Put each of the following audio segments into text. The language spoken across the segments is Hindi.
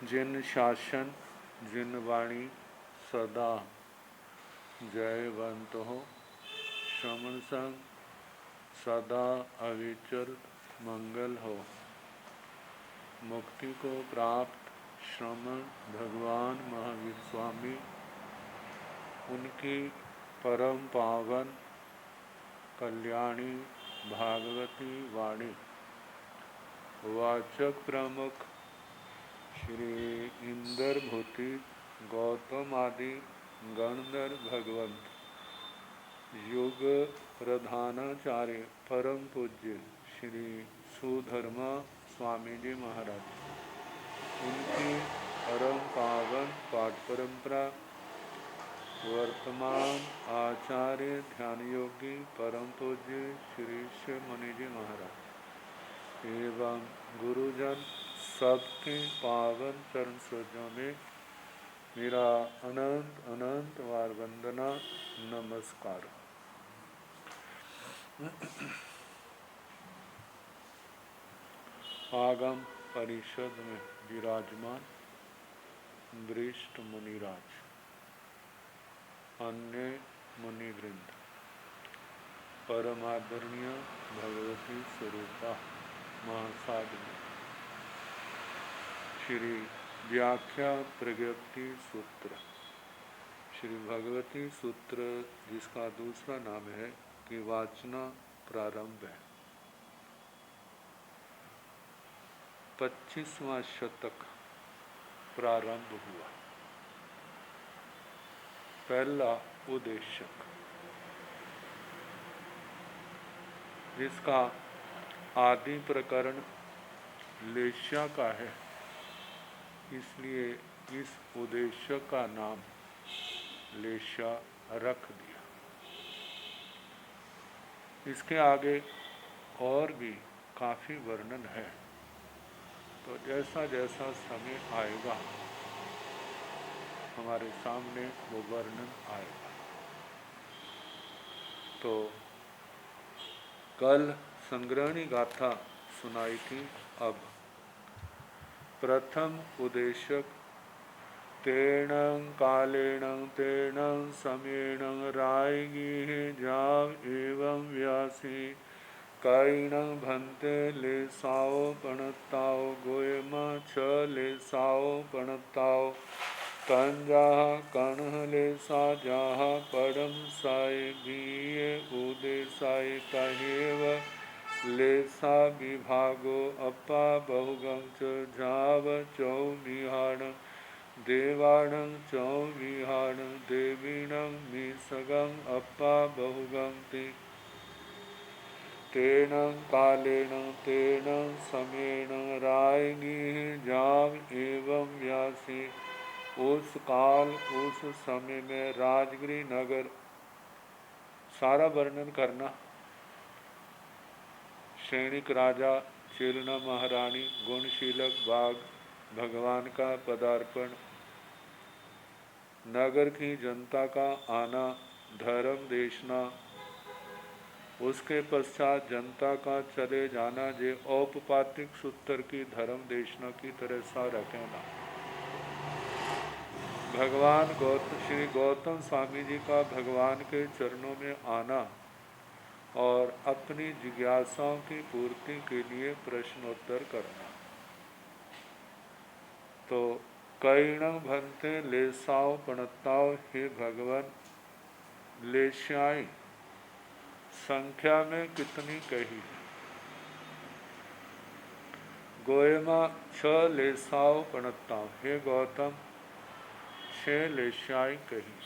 जिन शासन जिन वाणी सदा जयवंत हो, श्रवण संग सदा अविचल मंगल हो। मुक्ति को प्राप्त श्रमण भगवान महावीर स्वामी, उनकी परम पावन कल्याणी भागवती वाणी वाचक प्रमुख श्री इंद्र भूति गौतम आदि गणधर भगवंत युग प्रधानाचार्य परम पूज्य श्री सुधर्मा स्वामी जी महाराज, उनकी परम पावन पाठ परंपरा वर्तमान आचार्य ध्यान योगी परम पूज्य श्री शिव मुनि जी महाराज एवं गुरुजन सबके पावन चरण सरोजों में मेरा अनंत अनंत बार वंदना नमस्कार। आगम परिषद में विराजमान वरिष्ठ मुनिराज, अन्य मुनिवृंद, परमादरणीय भगवती स्वरूपा महासाधु श्री व्याख्या प्रज्ञप्ति सूत्र, श्री भगवती सूत्र जिसका दूसरा नाम है कि वाचना प्रारंभ है। 25वां शतक प्रारंभ हुआ। पहला उद्देशक, जिसका आदि प्रकरण लेश्या का है, इसलिए इस उद्देशक का नाम लेश्या रख दिया। इसके आगे और भी काफी वर्णन है, तो जैसा जैसा समय आएगा हमारे सामने वो वर्णन आएगा। तो कल संग्रहणी गाथा सुनाई थी। अब प्रथम उद्देशक, तेण कालेण तेण समेण रायगी जाव एवं व्यासी कैण भंते ले साओ पणताओ गोयमा छ ले साओ पणताओ तंजा कणह ले सा जहा पड़म साए बीए उदे साए तहेव लेसा विभागो अपा बहुगम च झाव चौ विहाण देवाण चौ विहाण देवीण मिसगम अपा बहुगम ति तेन कालेन तेन समेण रायगी जाव एवं व्यासी। उस काल उस समय में राजगिरी नगर सारा वर्णन करना। सैनिक राजा, चिरना महारानी, गुणशीलक बाग, भगवान का पदार्पण, नगर की जनता का आना, धर्म देशना, उसके पश्चात जनता का चले जाना, जे औपपातिक सूत्र की धर्म देशना की तरह सा रखना। भगवान श्री गौतम स्वामी जी का भगवान के चरणों में आना और अपनी जिज्ञासाओं की पूर्ति के लिए प्रश्नोत्तर करना। तो कैण भंते लेसाओ पणताओ, हे भगवान, लेश्याएं संख्या में कितनी कही? गोयमा छ लेसाओ पणताओ, हे गौतम 6 लेश्याएं कही।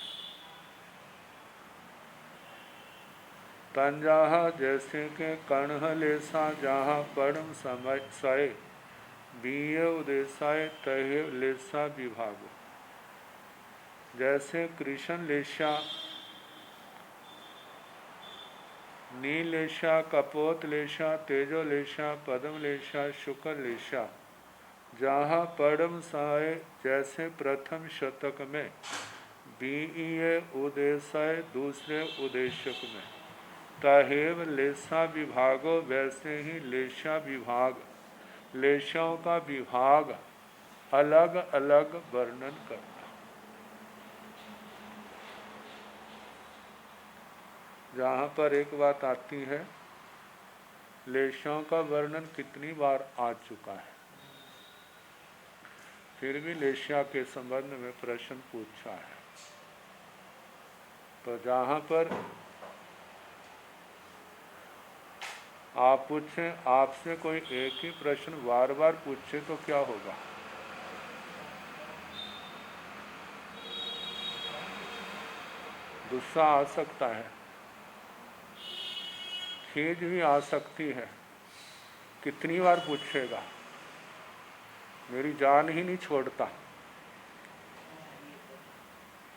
तंजाहा जैसे के कणह लेसा जहाँ पड़म समय सय बीय उदेशाय तहे लेसा विभागो। जैसे कृष्ण लेशा, नील लेशा, कपोत लेशा, तेजो लेशा, पद्म लेशा, शुक्र लेशा, जहाँ पड़म साय जैसे प्रथम शतक में बीय उदेशाय दूसरे उदेशक में तहेव लेसा विभागो, वैसे ही लेशा विभाग, लेशाओं का विभाग अलग अलग वर्णन करना। जहाँ पर एक बात आती है, लेशों का वर्णन कितनी बार आ चुका है, फिर भी लेशिया के संबंध में प्रश्न पूछा है। तो जहाँ पर आप पूछें, आपसे कोई एक ही प्रश्न बार बार पूछे तो क्या होगा? गुस्सा आ सकता है, खीज भी आ सकती है। कितनी बार पूछेगा, मेरी जान ही नहीं छोड़ता।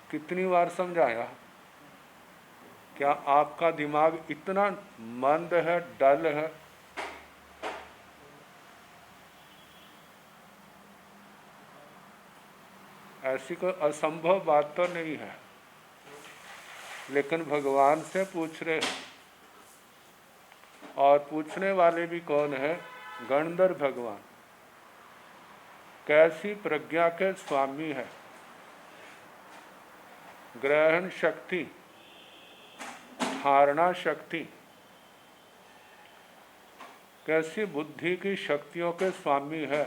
कितनी बार समझाया? क्या आपका दिमाग इतना मंद है, डल है? ऐसी कोई असंभव बात तो नहीं है, लेकिन भगवान से पूछ रहे हैं। और पूछने वाले भी कौन है? गणधर भगवान। कैसी प्रज्ञा के स्वामी है, ग्रहण शक्ति, धारणा शक्ति, कैसी बुद्धि की शक्तियों के स्वामी है।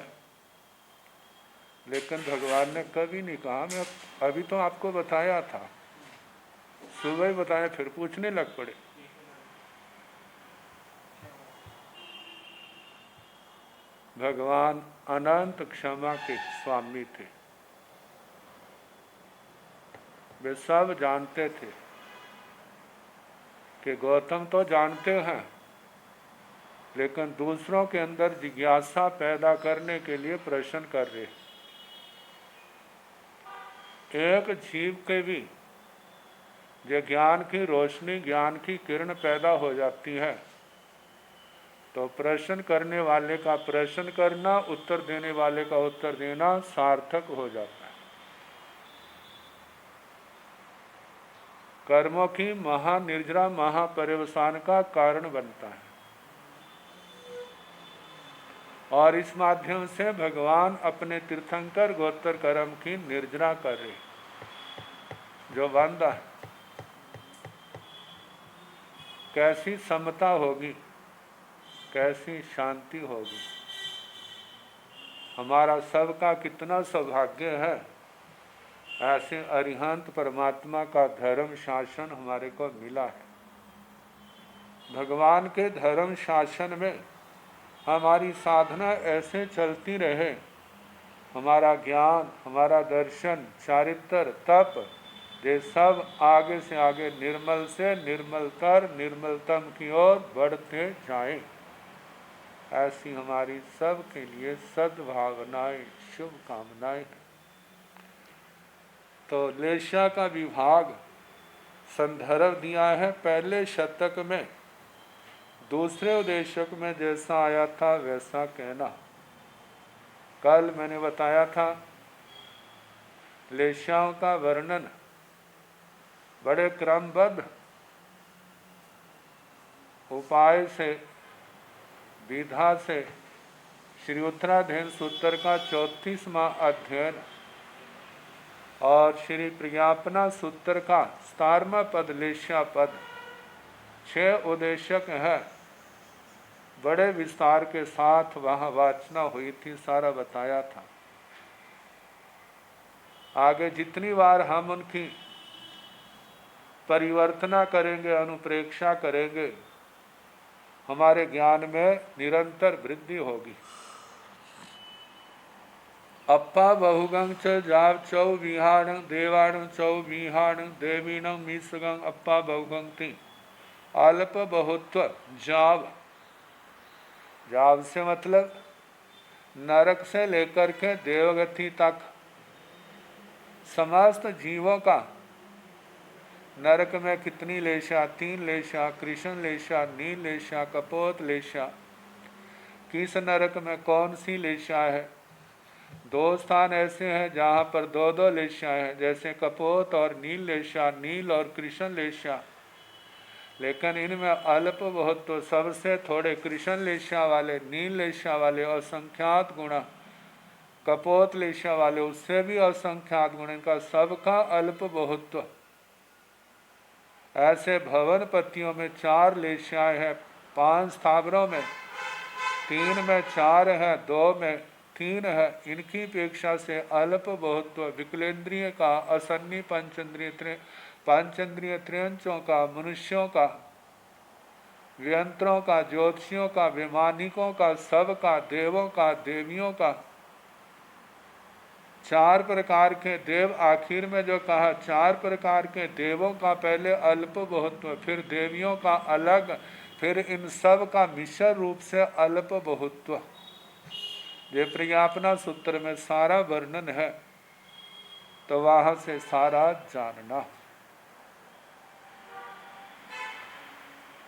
लेकिन भगवान ने कभी नहीं कहा मैं अभी तो आपको बताया था, सुबह ही बताया, फिर पूछने लग पड़े। भगवान अनंत क्षमा के स्वामी थे। वे सब जानते थे कि गौतम तो जानते हैं, लेकिन दूसरों के अंदर जिज्ञासा पैदा करने के लिए प्रश्न कर रहे। एक जीव के भी जो ज्ञान की रोशनी, ज्ञान की किरण पैदा हो जाती है, तो प्रश्न करने वाले का प्रश्न करना, उत्तर देने वाले का उत्तर देना सार्थक हो जाता है। कर्मों की महानिर्जरा, महापर्यवसान का कारण बनता है। और इस माध्यम से भगवान अपने तीर्थंकर गोत्र कर्म की निर्जरा कर रहे। जो बंदा है, कैसी समता होगी, कैसी शांति होगी। हमारा सबका कितना सौभाग्य है, ऐसे अरिहंत परमात्मा का धर्म शासन हमारे को मिला है। भगवान के धर्म शासन में हमारी साधना ऐसे चलती रहे, हमारा ज्ञान, हमारा दर्शन, चारित्र, तप, ये सब आगे से आगे निर्मल से निर्मलतर, निर्मलतम की ओर बढ़ते जाएं। ऐसी हमारी सब के लिए सद्भावनाएं, शुभकामनाएं हैं। तो लेशा का विभाग संदर्भ दिया है पहले शतक में। दूसरे उद्देशक में जैसा आया था वैसा कहना। कल मैंने बताया था लेशाओं का वर्णन बड़े क्रमबद्ध उपाय से, विधा से, श्री उत्तराध्ययन सूत्र का 34वां अध्ययन और श्री प्रज्ञापना सूत्र का 17वां पद, लेशा पद, 6 उद्देशक है। बड़े विस्तार के साथ वहाँ वाचना हुई थी, सारा बताया था। आगे जितनी बार हम उनकी परिवर्तना करेंगे, अनुप्रेक्षा करेंगे, हमारे ज्ञान में निरंतर वृद्धि होगी। अप्पा बहुगं च जाव चौ विहाण देवाण चौ विहाण देवीण मीसगं अप्पा बहुगं ती अल्प बहुत्व जाव। जाव से मतलब नरक से लेकर के देवगति तक समस्त जीवों का। नरक में कितनी लेशा? 3 लेशा, कृष्ण लेशा, नील लेशा, कपोत लेशा। किस नरक में कौन सी लेशा है? 2 स्थान ऐसे हैं जहाँ पर 2-2 लेशा है, जैसे कपोत और नील लेशा, नील और कृष्ण लेशा। लेकिन इनमें अल्प बहुत, तो सबसे थोड़े कृष्ण लेशा वाले, नील लेशा वाले असंख्यात गुणा कपोत लेशा वाले उससे भी असंख्यात गुण, इनका सबका अल्प बहुत्व। ऐसे भवन पतियों में 4 लेशाएं हैं, 5 स्थावरों में, 3 में 4 है, 2 में 3 है। इनकी अपेक्षा से अल्प बहुत्व विकलेंद्रिय का, असन्नी पंचेंद्रिय त्रियंचों का, मनुष्यों का, व्यंत्रों का, ज्योतिषियों का, वैमानिकों का, सबका, देवों का, देवियों का, 4 प्रकार के देव। आखिर में जो कहा 4 प्रकार के देवों का पहले अल्प बहुत्व, फिर देवियों का अलग, फिर इन सब का मिश्र रूप से अल्प बहुत्व। ये प्रज्ञापना सूत्र में सारा वर्णन है, तो वहां से सारा जानना।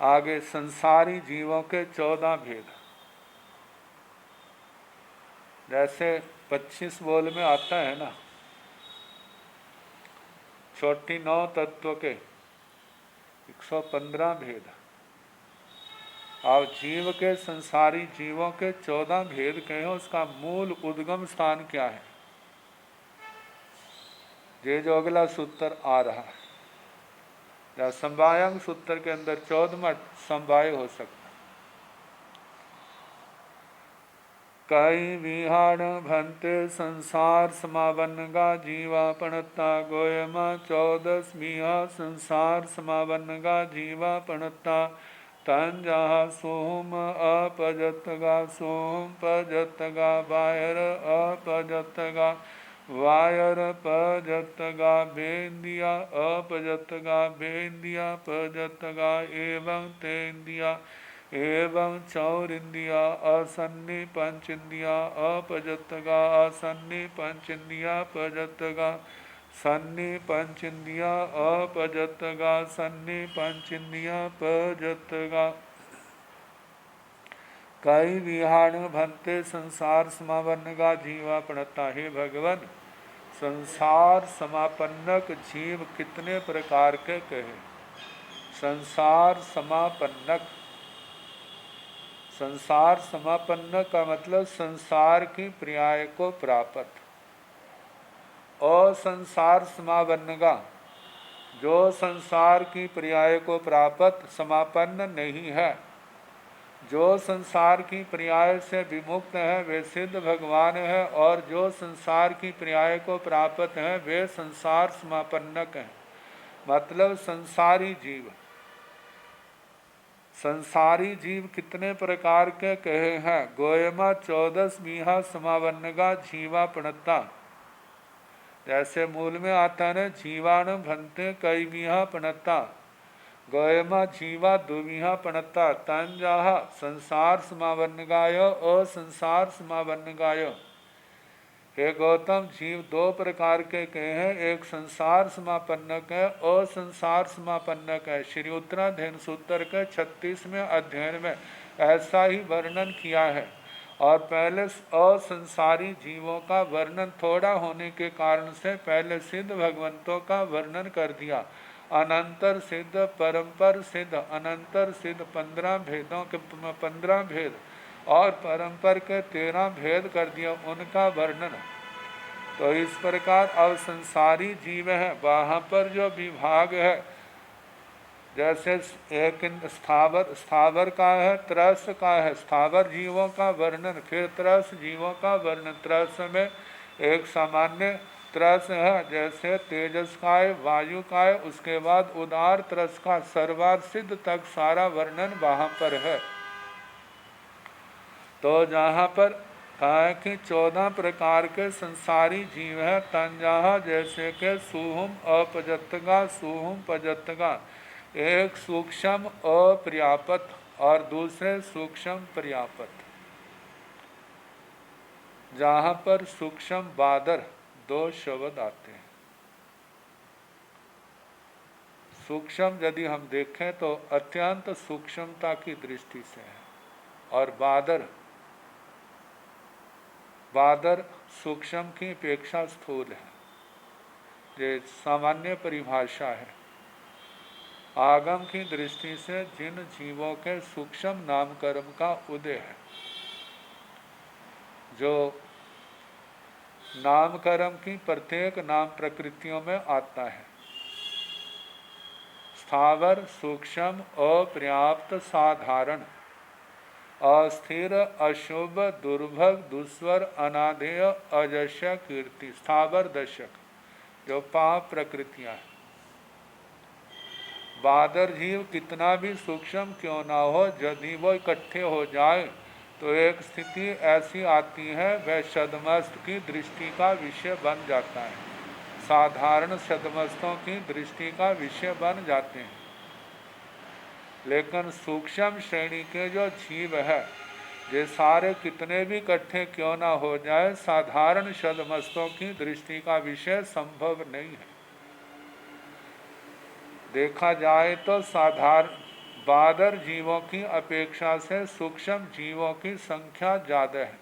आगे संसारी जीवों के 14 भेद, जैसे 25 बोल में आता है ना, छोटी 9 तत्व के 115 भेद। और जीव के, संसारी जीवों के 14 भेद कहे, उसका मूल उद्गम स्थान क्या है, ये जो अगला सूत्र आ रहा है। या संवायंग सूत्र के अंदर 14वां संवाय हो सकता। कई विहाण भंते संसार समावनगा जीवापणता गोयमा 14 संसार समावनगा जीवापणता तंजा सोम अपजतगा सोम पजतगा वायर अपजतगा वायर पजतगा बेंदिया अपजतगा बेंदिया पजतगा एवं तेंदिया एवं चौरिंदिया असन्नि पंचिंदिया अपजतगा असन्नि पंचिंदिया पजतगा सन्नि पंचिंदिया अपजतगा सन्नि पंचिंदिया पजतगा। कई विहाण भंते संसार समापन्नका जीवापणता। हे भगवान, संसार समापन्नक जीव कितने प्रकार के कहे। संसार समापन्नक, संसार समापन्न का मतलब संसार की पर्याय को प्राप्त। और संसार समापन्नगा, जो संसार की पर्याय को प्राप्त समापन्न नहीं है, जो संसार की पर्याय से विमुक्त है वे सिद्ध भगवान है, और जो संसार की पर्याय को प्राप्त है वे संसार समापन्नक हैं। मतलब संसारी जीव। संसारी जीव कितने प्रकार के कहे हैं। गोयमा 14 समावन्नगा जीवापणता। जैसे मूल में आता है, जीवाण भंते कई मीहा पणता गोयमा जीवा दुविहा पणता तंजाहा संसार समावन्नगाय असंसार समावन्नगाय। हे गौतम, जीव 2 प्रकार के कहे हैं, एक संसार समापन्नक है और संसार समापन्नक है। श्री उत्तराध्ययन सूत्र के 36वें अध्ययन में ऐसा ही वर्णन किया है। और पहले असंसारी जीवों का वर्णन थोड़ा होने के कारण से पहले सिद्ध भगवंतों का वर्णन कर दिया। अनंतर सिद्ध, परंपर सिद्ध, अनंतर सिद्ध 15 भेदों के 15 भेद और परंपर के 13 भेद कर दिया, उनका वर्णन। तो इस प्रकार अब संसारी जीव है, वहाँ पर जो विभाग है, जैसे एक स्थावर का है, त्रस का है, स्थावर जीवों का वर्णन, फिर त्रस जीवों का वर्णन। त्रस में एक सामान्य त्रस है, जैसे तेजस का है, वायु का है, उसके बाद उदार त्रस का सर्वार सिद्ध तक सारा वर्णन वहाँ पर है। तो जहाँ पर कहा कि 14 प्रकार के संसारी जीव है। तंजाहा जैसे के सुहुम अपजतगा सुहुम पजतगा, एक सूक्ष्म अपर्याप्त और दूसरे सूक्ष्म पर्याप्त। जहाँ पर सूक्ष्म बादर 2 शब्द आते हैं। सूक्ष्म यदि हम देखें तो अत्यंत सूक्ष्मता की दृष्टि से है, और बादर सूक्ष्म की अपेक्षा स्थूल है। ये सामान्य परिभाषा है। आगम की दृष्टि से जिन जीवों के सूक्ष्म नामकर्म का उदय है, जो नामकर्म की प्रत्येक नाम प्रकृतियों में आता है। स्थावर, सूक्ष्म, अपर्याप्त, साधारण, अस्थिर, अशुभ, दुर्भग, दुस्वर, अनादेय, अजस्य, कीर्ति, स्थावर दशक जो 5 प्रकृतियां हैं। बादर जीव कितना भी सूक्ष्म क्यों ना हो, यदि वो इकट्ठे हो जाए तो एक स्थिति ऐसी आती है वह शदमस्त की दृष्टि का विषय बन जाता है। साधारण शदमस्तों की दृष्टि का विषय बन जाते हैं। लेकिन सूक्ष्म श्रेणी के जो जीव है, ये सारे कितने भी इकट्ठे क्यों ना हो जाए, साधारण शदमस्तों की दृष्टि का विषय संभव नहीं है। देखा जाए तो साधारण बादर जीवों की अपेक्षा से सूक्ष्म जीवों की संख्या ज्यादा है।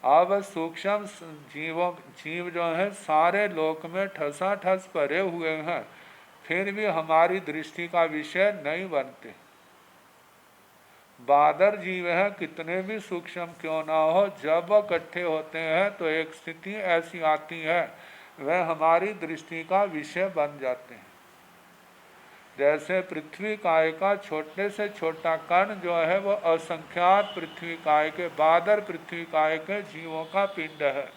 अब सूक्ष्म जीव जो है सारे लोक में ठसाठस भरे हुए हैं, फिर भी हमारी दृष्टि का विषय नहीं बनते। बादर जीव है कितने भी सूक्ष्म क्यों ना हो, जब इकट्ठे होते हैं तो एक स्थिति ऐसी आती है वह हमारी दृष्टि का विषय बन जाते हैं। जैसे पृथ्वी काय का छोटे से छोटा कण जो है वह असंख्यात पृथ्वी काय के बादर पृथ्वी काय के जीवों का पिंड है,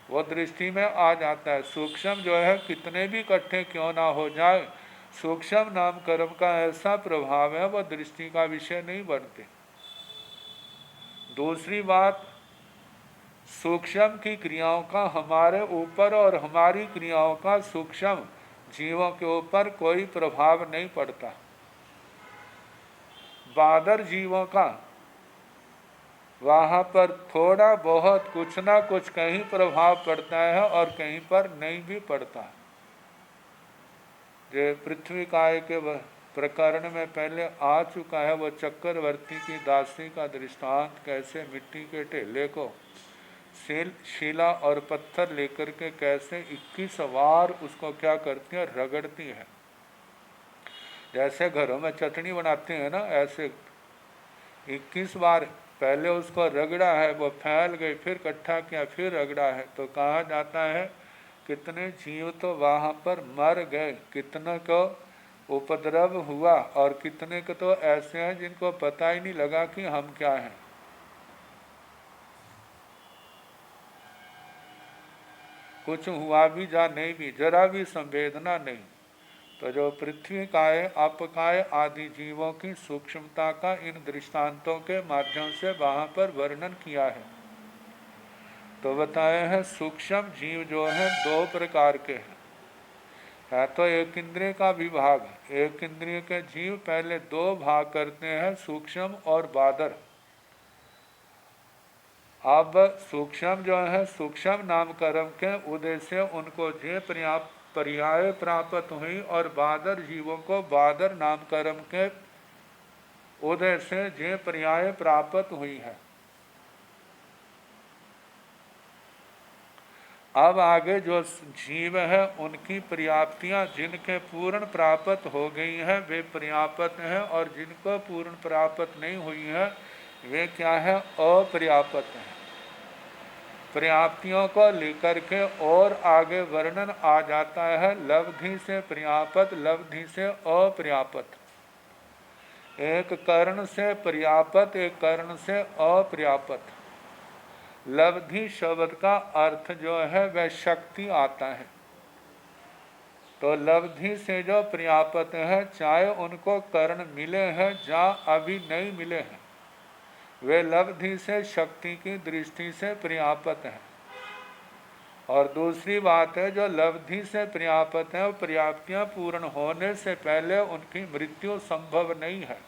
वो दृष्टि में आ जाता है। सूक्ष्म जो है कितने भी इकट्ठे क्यों ना हो जाए, सूक्ष्म नाम कर्म का ऐसा प्रभाव है वह दृष्टि का विषय नहीं बनते। दूसरी बात, सूक्ष्म की क्रियाओं का हमारे ऊपर और हमारी क्रियाओं का सूक्ष्म जीवों के ऊपर कोई प्रभाव नहीं पड़ता। बादर जीवों का वहां पर थोड़ा बहुत कुछ ना कुछ कहीं प्रभाव पड़ता है और कहीं पर नहीं भी पड़ता। जो पृथ्वी काय के प्रकरण में पहले आ चुका है, वो चक्रवर्ती की दासी का दृष्टांत, कैसे मिट्टी के ढेले को शीला और पत्थर लेकर के कैसे 21 बार उसको क्या करती है, रगड़ती है। जैसे घरों में चटनी बनाते हैं ना, ऐसे 21 बार पहले उसको रगड़ा है, वो फैल गई, फिर इकट्ठा किया, फिर रगड़ा है। तो कहा जाता है कितने जीव तो वहाँ पर मर गए, कितने को उपद्रव हुआ और कितने को तो ऐसे हैं जिनको पता ही नहीं लगा कि हम क्या हैं। कुछ हुआ भी या नहीं भी, जरा भी संवेदना नहीं। तो जो पृथ्वी काय, अपकाय आदि जीवों की सूक्ष्मता का इन दृष्टांतों के माध्यम से वहां पर वर्णन किया है। तो बताए हैं सूक्ष्म जीव जो है 2 प्रकार के हैं। है तो एक इंद्रिय का विभाग, एक इंद्रिय के जीव पहले 2 भाग करते हैं, सूक्ष्म और बादर। अब सूक्ष्म जो है सूक्ष्म नाम कर्म के उदय से उनको जे पर्याय प्राप्त हुई, और बादर जीवों को बादर नाम कर्म के उदय से जे पर्याय प्राप्त हुई है। अब आगे जो जीव है उनकी पर्याप्तियां, जिनके पूर्ण प्राप्त हो गई है वे पर्याप्त हैं, और जिनको पूर्ण प्राप्त नहीं हुई है वे क्या है, अपर्याप्त हैं। पर्याप्तियों को लेकर के और आगे वर्णन आ जाता है, लब्धि से पर्याप्त, लब्धि से अपर्याप्त। एक कर्ण से पर्याप्त, एक कर्ण से अपर्याप्त। लब्धि शब्द का अर्थ जो है वह शक्ति आता है। तो लब्धि से जो पर्याप्त है, चाहे उनको कर्ण मिले हैं या अभी नहीं मिले हैं, वे लब्धि से शक्ति की दृष्टि से पर्याप्त है। और दूसरी बात है, जो लब्धि से पर्याप्त है, पर्याप्तियां पूर्ण होने से पहले उनकी मृत्यु संभव नहीं है।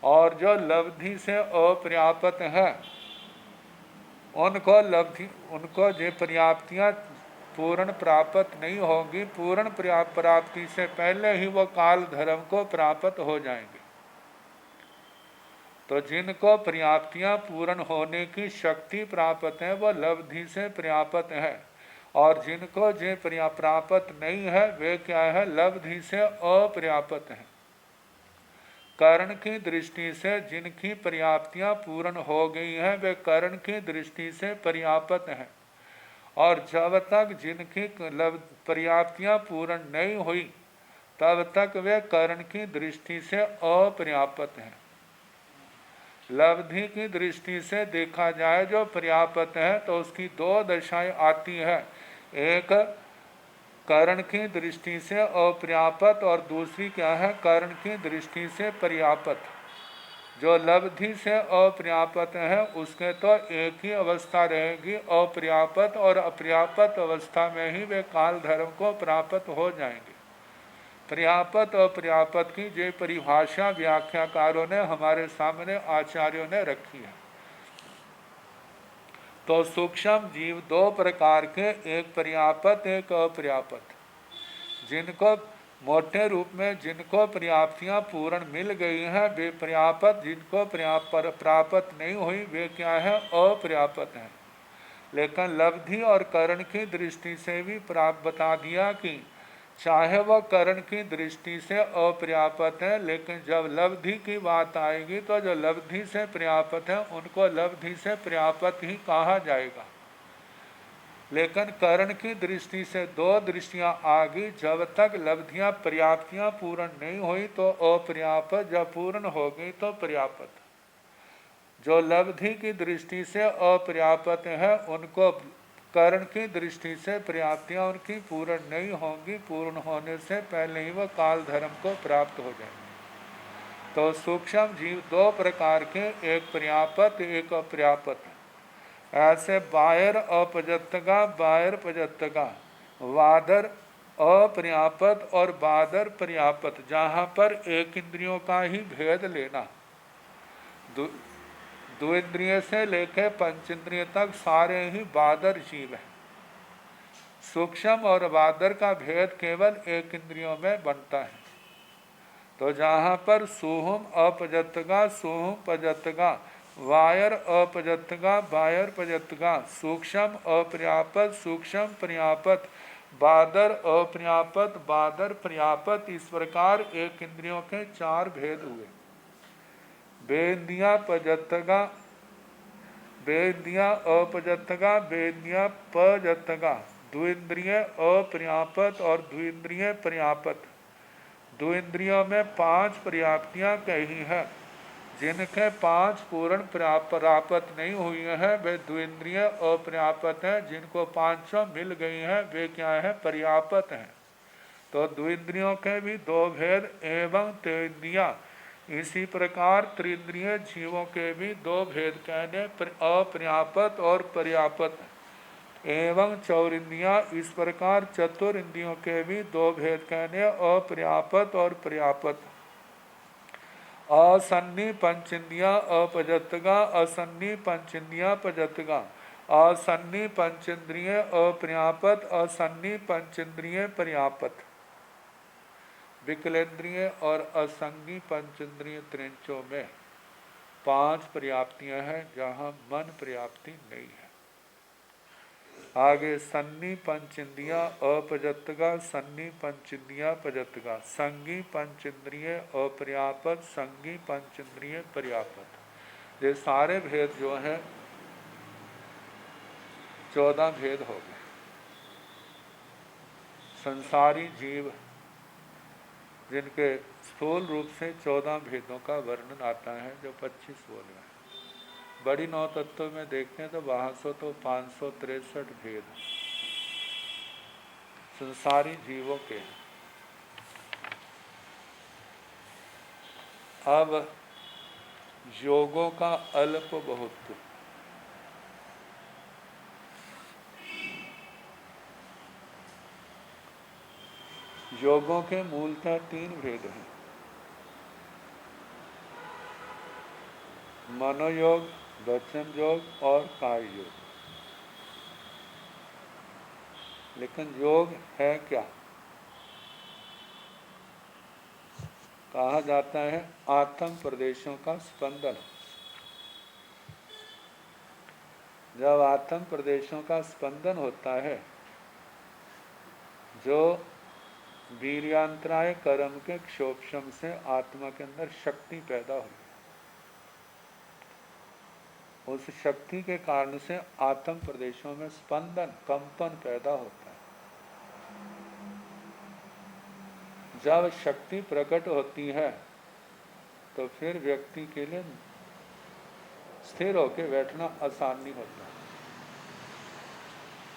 और जो लब्धि से अपर्याप्त है उनको जो पर्याप्तियां पूर्ण प्राप्त नहीं होगी, पूर्ण प्राप्ति से पहले ही वो काल धर्म को प्राप्त हो जाएंगे। तो जिनको पर्याप्तियां पूर्ण होने की शक्ति प्राप्त है वो लब्धि से पर्याप्त है, और जिनको जो प्राप्त नहीं है वे क्या है, लब्धि से अपर्याप्त है। कर्ण की दृष्टि से जिनकी पर्याप्तियां पूर्ण हो गई हैं वे कर्ण की दृष्टि से पर्याप्त हैं, और जब तक जिनकी पर्याप्तियां पूर्ण नहीं हुई तब तक वे कर्ण की दृष्टि से अपर्याप्त हैं। लब्धि की दृष्टि से देखा जाए जो पर्याप्त है तो उसकी दो दशाएं आती है, एक कर्ण की दृष्टि से अपर्याप्त और दूसरी क्या है, कर्ण की दृष्टि से पर्याप्त। जो लब्धि से अपर्याप्त है उसके तो एक ही अवस्था रहेगी, अपर्याप्त और अपर्याप्त अवस्था में ही वे काल धर्म को प्राप्त हो जाएंगे। पर्याप्त और पर्याप्त की जो परिभाषा व्याख्याकारों ने हमारे सामने आचार्यों ने रखी है। तो सूक्ष्म जीव दो प्रकार के, एक पर्याप्त एक अपर्याप्त। जिनको मोटे रूप में जिनको पर्याप्तियां पूर्ण मिल गई हैं वे पर्याप्त, जिनको प्राप्त नहीं हुई वे क्या है, अपर्याप्त हैं। लेकिन लब्धि और कर्ण की दृष्टि से भी प्राप्त बता दिया कि चाहे वह कर्ण की दृष्टि से अपर्याप्त है, लेकिन जब लब्धि की बात आएगी तो जो लब्धि से पर्याप्त है उनको लब्धि से पर्याप्त ही कहा जाएगा। लेकिन कर्ण की दृष्टि से दो दृष्टियां आ गई, जब तक लब्धियां पर्याप्तियां पूर्ण नहीं हुई तो अपर्याप्त, जब पूर्ण हो गई तो पर्याप्त। जो लब्धि की दृष्टि से अपर्याप्त है उनको कर्ण की दृष्टि से पर्याप्तियां उनकी पूर्ण नहीं होंगी, पूर्ण होने से पहले ही वह काल धर्म को प्राप्त हो जाएंगे। तो सूक्ष्म जीव दो प्रकार के, एक पर्याप्त एक अपर्याप्त। ऐसे बायर अपजत्तगा बायर पजत्तगा, वादर अपर्याप्त और बादर पर्याप्त, जहाँ पर एक इंद्रियों का ही भेद लेना। दो इंद्रिय से लेकर पंच इंद्रिय तक सारे ही बादर जीव हैं। सूक्ष्म और बादर का भेद केवल एक इंद्रियों में बनता है। तो जहाँ पर सुहुम अपजत्तगा सुहुम पजत्तगा, वायर अपजत्तगा वायर पजत्तगा, सूक्ष्म अपर्याप्त सूक्ष्म पर्याप्त, बादर अपर्याप्त बादर पर्याप्त, इस प्रकार एक इंद्रियों के चार भेद हुए। बेंदिया पजत्तगा बेंदिया अपजत्तगा बेंदिया पजत्तगा, द्विंद्रिय अपर्याप्त और द्विंद्रिय पर्याप्त। द्विंद्रियों में पांच पर्याप्तियां कही है, जिनके पांच पूर्ण प्राप्त नहीं हुई हैं वे द्विंद्रिय अपर्याप्त हैं, जिनको पांचों मिल गई हैं वे क्या है, पर्याप्त हैं। तो द्विंद्रियों के भी दो भेद, एवं तेन्द्रिया। इसी प्रकार त्रिंद्रिय जीवों के भी दो भेद कहने, अपर्याप्त और पर्याप्त। एवं चौरिंद्रिया, इस प्रकार चतुरिंद्रियों के भी दो भेद कहने, अपर्याप्त और पर्याप्त। असन्नी पंचेंद्रिया अपजत्तगा असन्नी पंचेंद्रिया पजत्तगा, असन्नी पंचेंद्रिय अपर्याप्त असन्नी पंचेंद्रिय पर्याप्त। विकलेंद्रिय और असंगी पंचेंद्रिय त्रिंचों में पांच पर्याप्तियां हैं जहां मन पर्याप्ति नहीं है। आगे सन्नी पंचेंद्रिया अपजत्तगा सन्नी पंचेंद्रिया पजत्तगा, संगी पंचेंद्रिय अपर्याप्त संगी पंचेंद्रिय पर्याप्त। ये सारे भेद जो हैं 14 भेद हो गए। संसारी जीव जिनके स्थूल रूप से 14 भेदों का वर्णन आता है जो 25 बोल रहे हैं। बड़ी नौ तत्व में देखें तो 1200 तो 563 भेद संसारी जीवों के। अब योगों का अल्प बहुत। योगों के मूलतः 3 भेद हैं, मनोयोग, वचन योग और काय योग। लेकिन योग है क्या? कहा जाता है आत्म प्रदेशों का स्पंदन। जब आत्म प्रदेशों का स्पंदन होता है, जो वीर्यांतराय कर्म के क्षोभशम से आत्मा के अंदर शक्ति पैदा हुई। उस शक्ति के कारण से आत्म प्रदेशों में स्पंदन कंपन पैदा होता है। जब शक्ति प्रकट होती है तो फिर व्यक्ति के लिए स्थिर होकर बैठना आसान नहीं होता,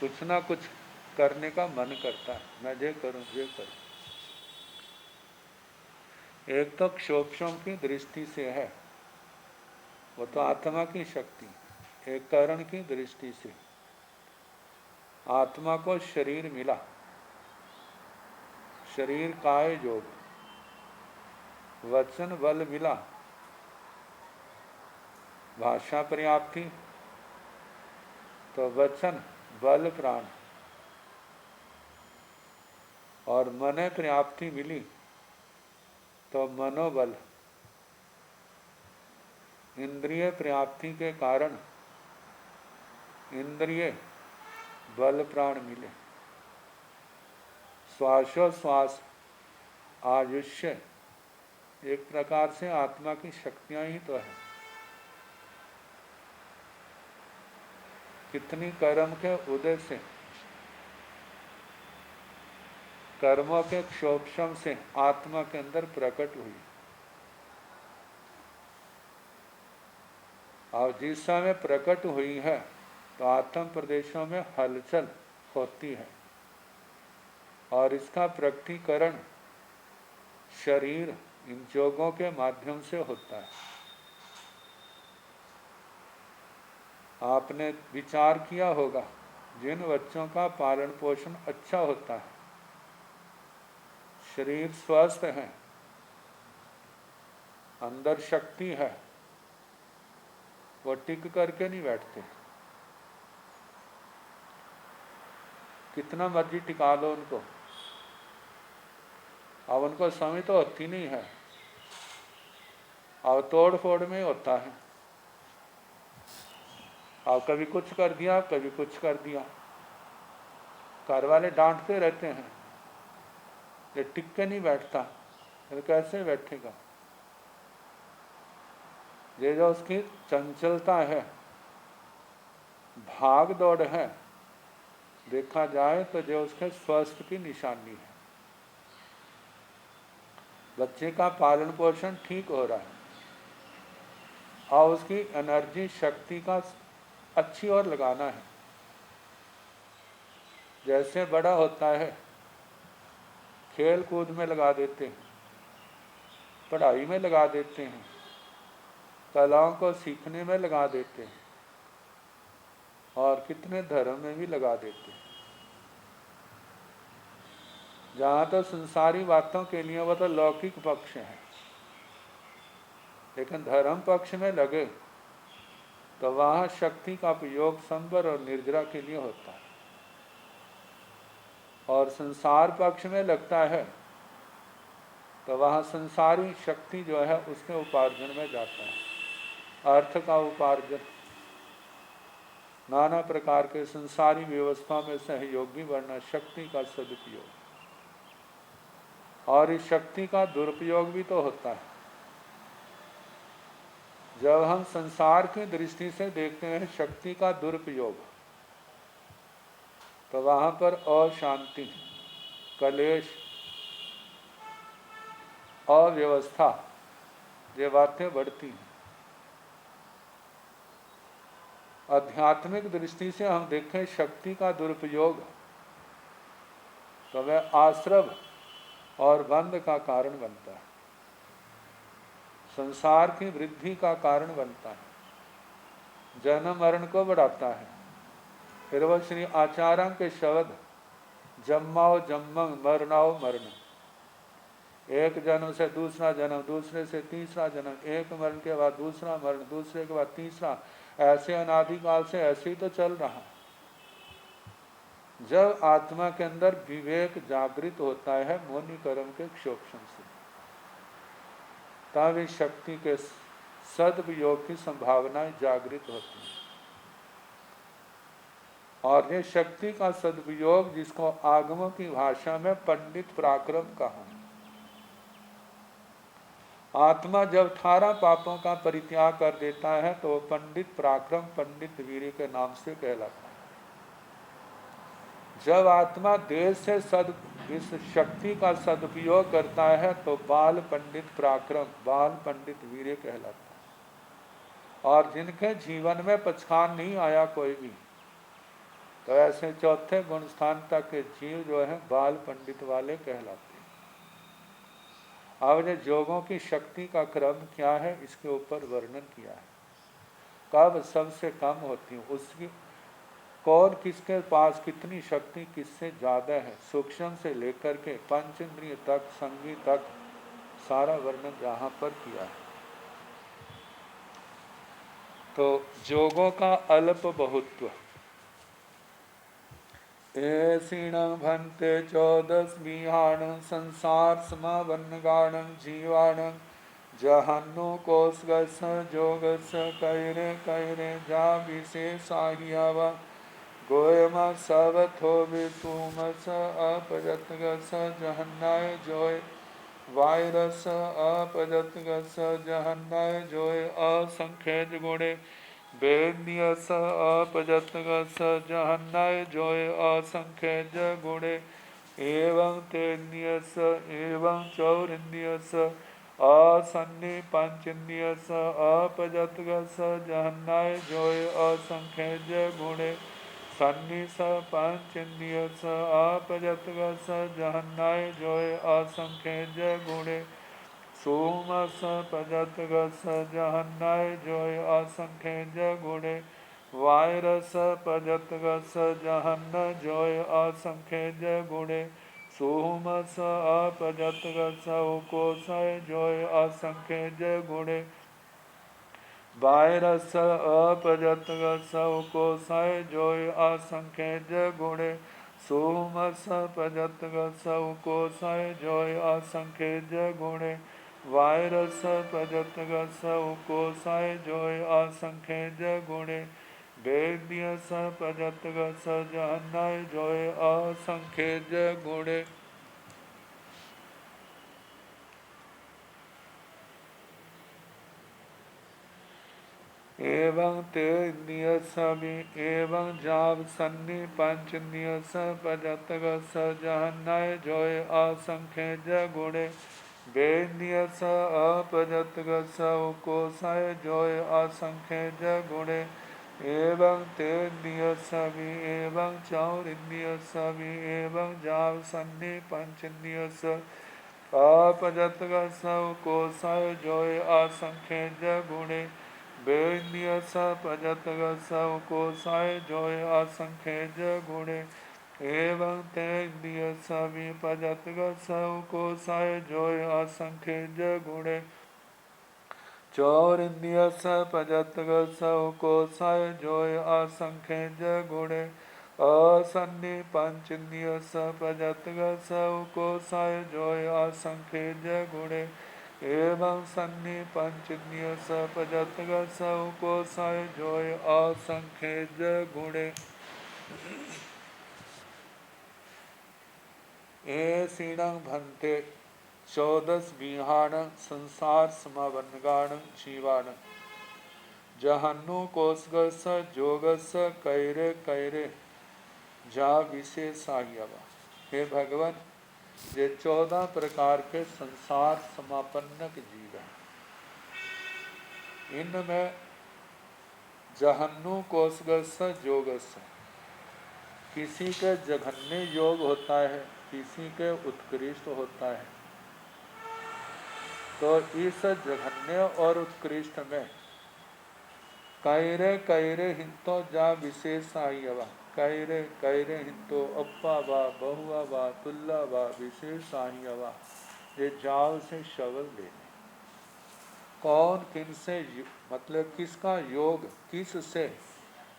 कुछ ना कुछ करने का मन करता है, मैं ये करूं ये करूं। एक तो क्षोभशम की दृष्टि से है, वो तो आत्मा की शक्ति। एक करण की दृष्टि से आत्मा को शरीर मिला, शरीर काय योग, वचन बल मिला, भाषा पर्याप्ति तो वचन बल प्राण, और मन पर्याप्ति मिली तो मनोबल। इंद्रिय पर्याप्ति के कारण इंद्रिय बल प्राण मिले। श्वासोश्वास आयुष्य एक प्रकार से आत्मा की शक्तियां ही तो है। कितनी कर्म के उदय से, कर्मों के क्षोभशम से आत्मा के अंदर प्रकट हुई। और जिस समय प्रकट हुई है तो आत्म प्रदेशों में हलचल होती है, और इसका प्रकटीकरण शरीर इन योगों के माध्यम से होता है। आपने विचार किया होगा, जिन बच्चों का पालन पोषण अच्छा होता है, शरीर स्वस्थ है, अंदर शक्ति है, वो टिक करके नहीं बैठते। कितना मर्जी टिका लो उनको, अब उनको समय तो होती नहीं है, और तोड़ फोड़ में होता है। और कभी कुछ कर दिया, कभी कुछ कर दिया। घर वाले डांटते रहते हैं, ये टिक के नहीं बैठता, तो कैसे बैठेगा। ये जो उसकी चंचलता है, भाग दौड़ है, देखा जाए तो जो उसके स्वास्थ्य की निशानी है। बच्चे का पालन पोषण ठीक हो रहा है और उसकी एनर्जी शक्ति का अच्छी ओर लगाना है। जैसे बड़ा होता है, खेल कूद में लगा देते हैं, पढ़ाई में लगा देते हैं, कलाओं को सीखने में लगा देते हैं, और कितने धर्म में भी लगा देते हैं। जहाँ तो संसारी बातों के लिए वो तो लौकिक पक्ष है, लेकिन धर्म पक्ष में लगे तो वहाँ शक्ति का उपयोग संबर और निर्जरा के लिए होता है। और संसार पक्ष में लगता है तो वहाँ संसारी शक्ति जो है उसके उपार्जन में जाता है। अर्थ का उपार्जन, नाना प्रकार के संसारी व्यवस्था में सहयोगी बनना, शक्ति का सदुपयोग। और इस शक्ति का दुरुपयोग भी तो होता है। जब हम संसार की दृष्टि से देखते हैं शक्ति का दुरुपयोग, तो वहाँ पर अशांति, कलेश, अव्यवस्था ये बातें बढ़ती हैं। आध्यात्मिक दृष्टि से हम देखें शक्ति का दुरुपयोग, तो वह आश्रव और बंध का कारण बनता है, संसार की वृद्धि का कारण बनता है, जन्म मरण को बढ़ाता है। फिर वह श्री आचार्य के शब्द जम्माओ जम्मंग मरनाओ मरण, एक जन्म से दूसरा जन्म, दूसरे से तीसरा जन्म, एक मरण के बाद दूसरा मरण, दूसरे के बाद तीसरा, ऐसे अनादिकाल से ऐसे ही तो चल रहा। जब आत्मा के अंदर विवेक जागृत होता है मोनि कर्म के क्षोभशम से, तब इस शक्ति के सदुपयोग की संभावनाएं जागृत होती हैं। और ये शक्ति का सदुपयोग जिसको आगमों की भाषा में पंडित पराक्रम कहा। आत्मा जब 18 पापों का परित्याग कर देता है तो वो पंडित पराक्रम, पंडित वीर के नाम से कहलाता है। जब आत्मा देह से इस शक्ति का सदुपयोग करता है तो बाल पंडित पराक्रम, बाल पंडित वीर कहलाता है। और जिनके जीवन में पछान नहीं आया कोई भी, तो ऐसे चौथे गुण स्थान तक के जीव जो है बाल पंडित वाले कहलाते हैं। अब ये योगों की शक्ति का क्रम क्या है, इसके ऊपर वर्णन किया है। कब सबसे कम होती है, उसकी कौन किसके पास कितनी शक्ति किससे ज़्यादा है, सूक्ष्म से लेकर के पंचेंद्रिय तक, संगी तक, सारा वर्णन यहाँ पर किया है। तो योगों का अल्प बहुत्व। ऐसीणं भन्ते 14 विहाणं संसार समावन्नगाणं जीवाणं जहन्नु कोसगस जोगस कैरे कैरे जा विशेषाहियावा गोयमा सवथो वितुमस अपजतगस जहन्नाय जोय वायरस अपजतगस जहन्नाय जोय असंख्य गुणे वेद्यस अपजतगस जहन्नाय जोय असंख्य गुणे एवं तेन्यस एवं चौरिन्यस असन्नि पंचन्यस अपजतगस जहन्नाय जोय असंख्य गुणे सन्निस पंचन्यस अपजतगस जहन्नाय जोय असंख्य गुणे सोमस पजतगस जहन्नाय जोय असंख्य गुणे वायरस पजतगस जहन्न जोय असंख्य गुणे सोमस अपजतगस कोसय जोय असंख्य गुणे वायरस अपजतगस कोसय जोय असंख्य गुणे सोमस पजतगस कोसय जोय असंख्य गुणे वायरस पजतगस कोसय जोय असंख्य गुणे वेद्यस पजतगस जहन्नाय जोय असंख्य गुणे एवं ते नियस एवं जाव सन्नि पंच नियस पजतगस जहन्नाय जोय असंख्य गुणे वेद्यस अपजतगस कोसय जोय असंख्य गुणे एवं ते नियस एवं चौरिन्यस एवं जाव सन्नि पंच नियस अपजतगस कोसय जोय असंख्य गुणे वेद्यस पजतगस कोसय जोय असंख्य गुणे एवं तेद्यस पजतगस कोसय जोय असंख्य गुणे चौरिन्यस पजतगस कोसय जोय असंख्य गुणे असन्नि पंचन्यस पजतगस कोसय जोय असंख्य गुणे एवं सन्नि पंचन्यस पजतगस कोसय जोय असंख्य गुणे ऐसीणं भन्ते 14 विहाणं संसार समावन्नगाणं जीवाणं जहन्नु कोसगस जोगस कैरे कैरे जा विशेषायवा। हे भगवान, ये 14 प्रकार के संसार समापन्न के जीव हैं। इनमें जहन्नु कोसगस जोगस, किसी के जघन्य योग होता है, किसी के उत्कृष्ट होता है। तो इस जघन्य और उत्कृष्ट में कैरे कैरे हिंतो जा विशेषायवा, कैरे कैरे हिंतो अप्पा वा बहुआ वा तुल्ला वा विशेषायवा, ये जाल से शवल लेने। कौन किन से, मतलब किसका योग किस से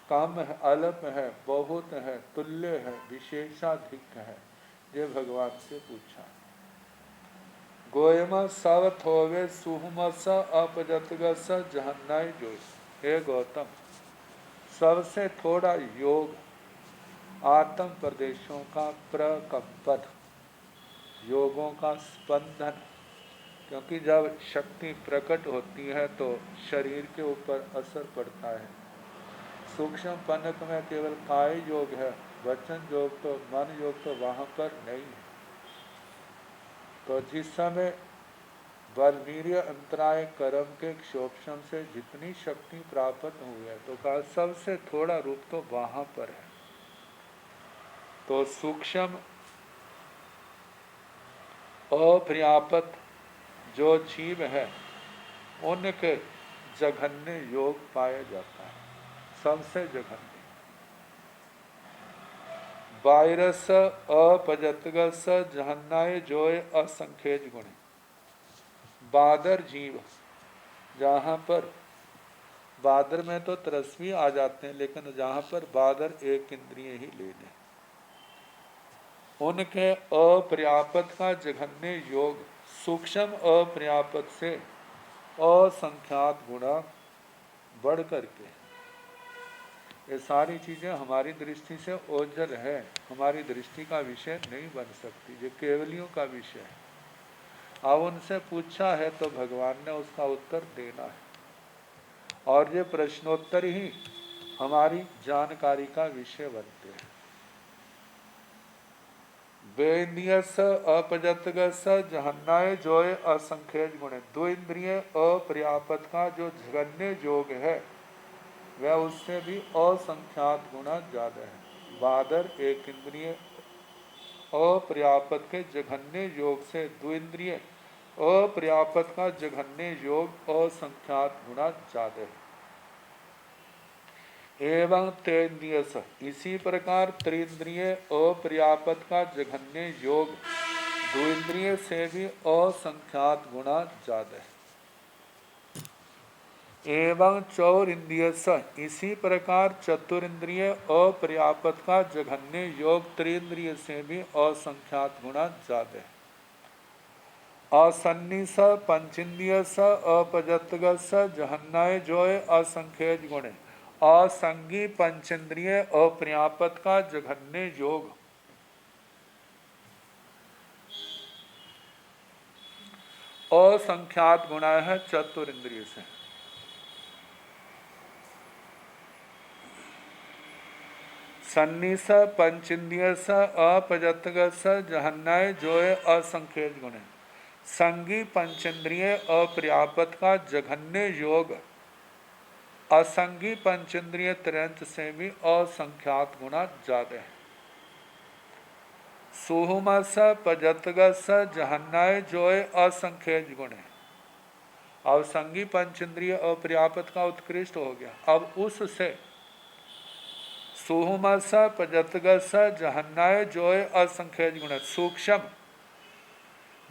कम है, अल्प है, बहुत है, तुल्य है, विशेषाधिक है, ये भगवान से पूछा। गोयम सवथ होवे सुहमस अपजतगस जहन्नाय जोय। हे गौतम, सबसे थोड़ा योग आत्म प्रदेशों का प्रकंपन, योगों का स्पंदन, क्योंकि जब शक्ति प्रकट होती है तो शरीर के ऊपर असर पड़ता है। सूक्ष्म पनक में केवल काय योग है, वचन योग तो मन योग तो वहाँ पर नहीं है। तो जिस समय बलवीर्य अंतराय कर्म के क्षोभम से जितनी शक्ति प्राप्त हुई है तो कहा सबसे थोड़ा रूप तो वहाँ पर है। तो सूक्ष्म अपर्याप्त जो जीव है उनके जघन्य योग पाया जाता है, सबसे जघन्य। वायरस अपजतगस जहन्नाय जोय असंख्यज गुण। बादर जीव, जहाँ पर बादर में तो तरस्वी आ जाते हैं, लेकिन जहाँ पर बादर एक इंद्रिय ही ले लें, उनके अपर्याप्त का जघन्य योग सूक्ष्म अपर्याप्त से असंख्यात गुणा बढ़ करके, ये सारी चीज़ें हमारी दृष्टि से ओझल है, हमारी दृष्टि का विषय नहीं बन सकती, ये केवलियों का विषय है। अब उनसे पूछा है तो भगवान ने उसका उत्तर देना है, और ये प्रश्नोत्तर ही हमारी जानकारी का विषय बनते हैं। बेनियस अपजतगस जहन्नाय जोय असंख्यज गुण। दो इंद्रिय अपर्याप्त का जो जघन्य योग है वह उससे भी असंख्यात गुना ज्यादा है। बादर एक इंद्रिय अपर्याप्त के जघन्य योग से द्विंद्रिय अपर्याप्त का जघन्य योग असंख्यात गुना ज्यादा है। एवं तेन्द्रियस, इसी प्रकार त्रिंद्रिय अपर्याप्त का जघन्य योग द्विंद्रिय से भी असंख्यात गुना ज्यादा है। एवं चौरिंद्रियस, इसी प्रकार चतुरिंद्रिय अपर्याप्त का जघन्य योग त्रिंद्रिय से भी असंख्यात गुना ज्यादा है। असन्निस पंचेन्द्रियस अपजतगस जहन्नाय जोय असंख्यज गुण। असंगी पंचेंद्रिय अपर्याप्त का जघन्य योग असंख्यात गुणा है चतुरिंद्रिय से। सन्निस पंचेन्द्रियस अपजतगस जहन्नाय जोय असंख्यज गुण। संगी पंचेंद्रिय अपर्याप्त का जघन्य योग असंगी पंचेंद्रिय त्रयंत से भी असंख्यात गुना ज्यादा है। सुहुमस पजतगस जहन्नाय जोय असंख्यज गुण। अब संगी पंचेंद्रिय अपर्याप्त का उत्कृष्ट हो गया, अब उससे सुहुमस पजतगस जहन्नाय जोय असंख्यज गुण, सूक्ष्म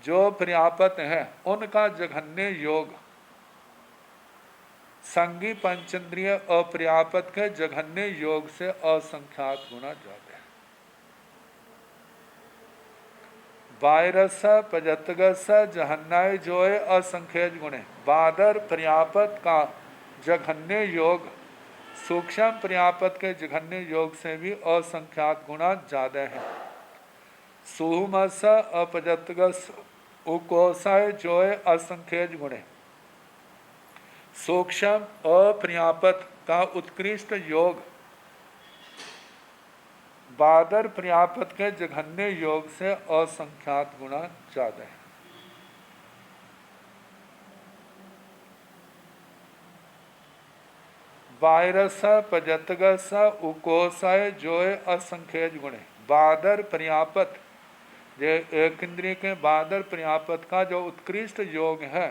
जो पर्याप्त है उनका जघन्य योग संगी पंचेंद्रिय अपर्याप्त के जघन्य योग से असंख्यात गुना ज्यादा है। वायरस पजतगस जहन्नाय जोय असंख्यज गुण। बादर पर्याप्त का जघन्य योग सूक्ष्म पर्याप्त के जघन्य योग से भी असंख्यात गुना ज्यादा है। सुहुमस अपजतगस उकोसाय जोय असंख्यज गुण। सूक्ष्म अपर्याप्त का उत्कृष्ट योग बादर पर्याप्त के जघन्य योग से असंख्यात गुना ज्यादा है। वायरस पजतगस उकोसाय जोय असंख्यज गुण। बादर पर्याप्त, एक इंद्रिय के बादर पर्याप्त का जो उत्कृष्ट योग है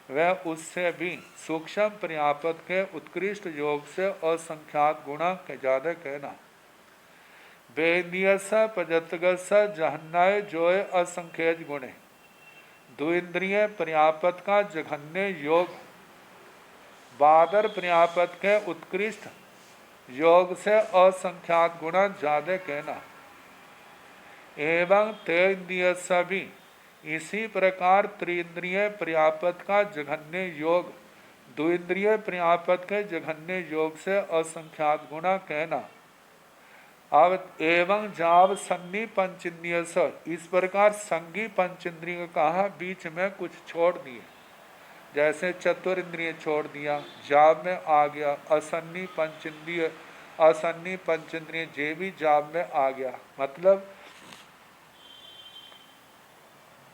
वह उससे भी सूक्ष्म पर्याप्त के उत्कृष्ट योग से असंख्यात गुणा के ज्यादा कहना। बेनियस पजतगस जहन्नाय जोय असंख्यज गुण। द्विंद्रिय पर्याप्त का जघन्य योग बादर पर्याप्त के उत्कृष्ट योग से असंख्यात गुणा ज्यादा कहना। एवं तेन्द्रिय सभी, इसी प्रकार त्रिंद्रिय पर्याप्त का जघन्य योग द्विंद्रिय पर्याप्त के जघन्य योग से असंख्यात गुणा कहना। अब एवं जाव सन्नी पंचेंद्रिय स, इस प्रकार संगी पंचेंद्रिय कहा बीच में कुछ छोड़ दिए, जैसे चतुर इंद्रिय छोड़ दिया, जाब में आ गया, असन्नी पंचेंद्रिय, असन्नी पंचेंद्रिय जे भी जाब में आ गया, मतलब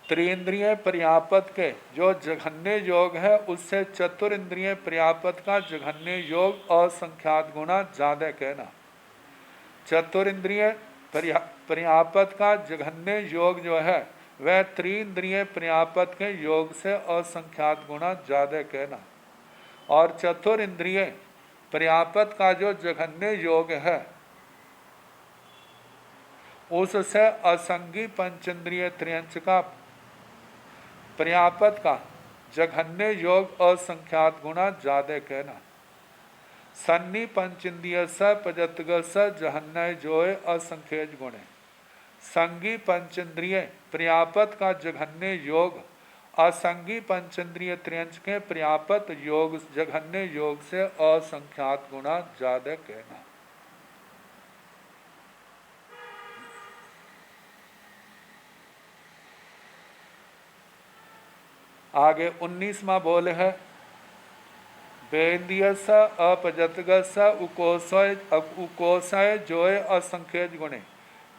त्रिंद्रिय पर्यापत के जो जघन्य योग है उससे चतुर इंद्रिय पर्यापत का जघन्य योग असंख्यात गुना ज्यादा कहना। चतुर इंद्रिय पर्यापत का जघन्य योग जो है वह त्रिंद्रिय पर्यापत के योग से असंख्यात गुना ज्यादा कहना। और चतुर इंद्रिय पर्यापत का जो जघन्य योग है उससे असंगी पंचेंद्रिय त्रियंच का पर्यापत का जघन्य योग असंख्यात गुना ज्यादा कहना। सन्नी पंचेंद्रिय स पजतग स जहन्नय जोय असंख्यज गुणे, संगी पंचेंद्रिय पर्यापत का जघन्य योग असंगी पंचेंद्रिय त्रियंच के पर्यापत योग जघन्य योग से असंख्यात गुना ज्यादा कहना। आगे 19वां बोल है, वेन्द्रिय स अपजतग स उकोशय जोय असंख्यज गुणे,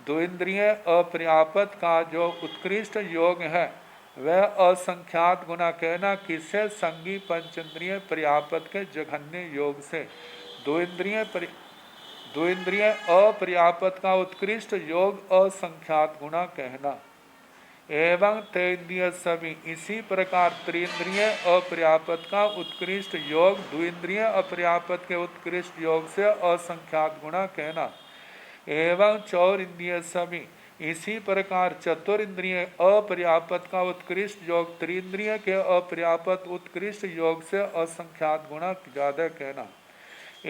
द्विंद्रिय अपर्यापत का जो उत्कृष्ट योग है वह असंख्यात गुना कहना। किससे? संगी पंचेंद्रिय पर्यापत के जघन्य योग से। द्विंद्रिय अपर्यापत का उत्कृष्ट योग असंख्यात गुना कहना। एवं तेन्द्रिय सभी, इसी प्रकार त्रिंद्रिय अपर्यापत का उत्कृष्ट योग द्विंद्रिय अपर्यापत के उत्कृष्ट योग से असंख्यात गुना कहना। एवं चौरिंद्रिय सभी, इसी प्रकार चतुरिंद्रिय अपर्यापत का उत्कृष्ट योग त्रिंद्रिय के अपर्यापत उत्कृष्ट योग से असंख्यात गुना ज्यादा कहना।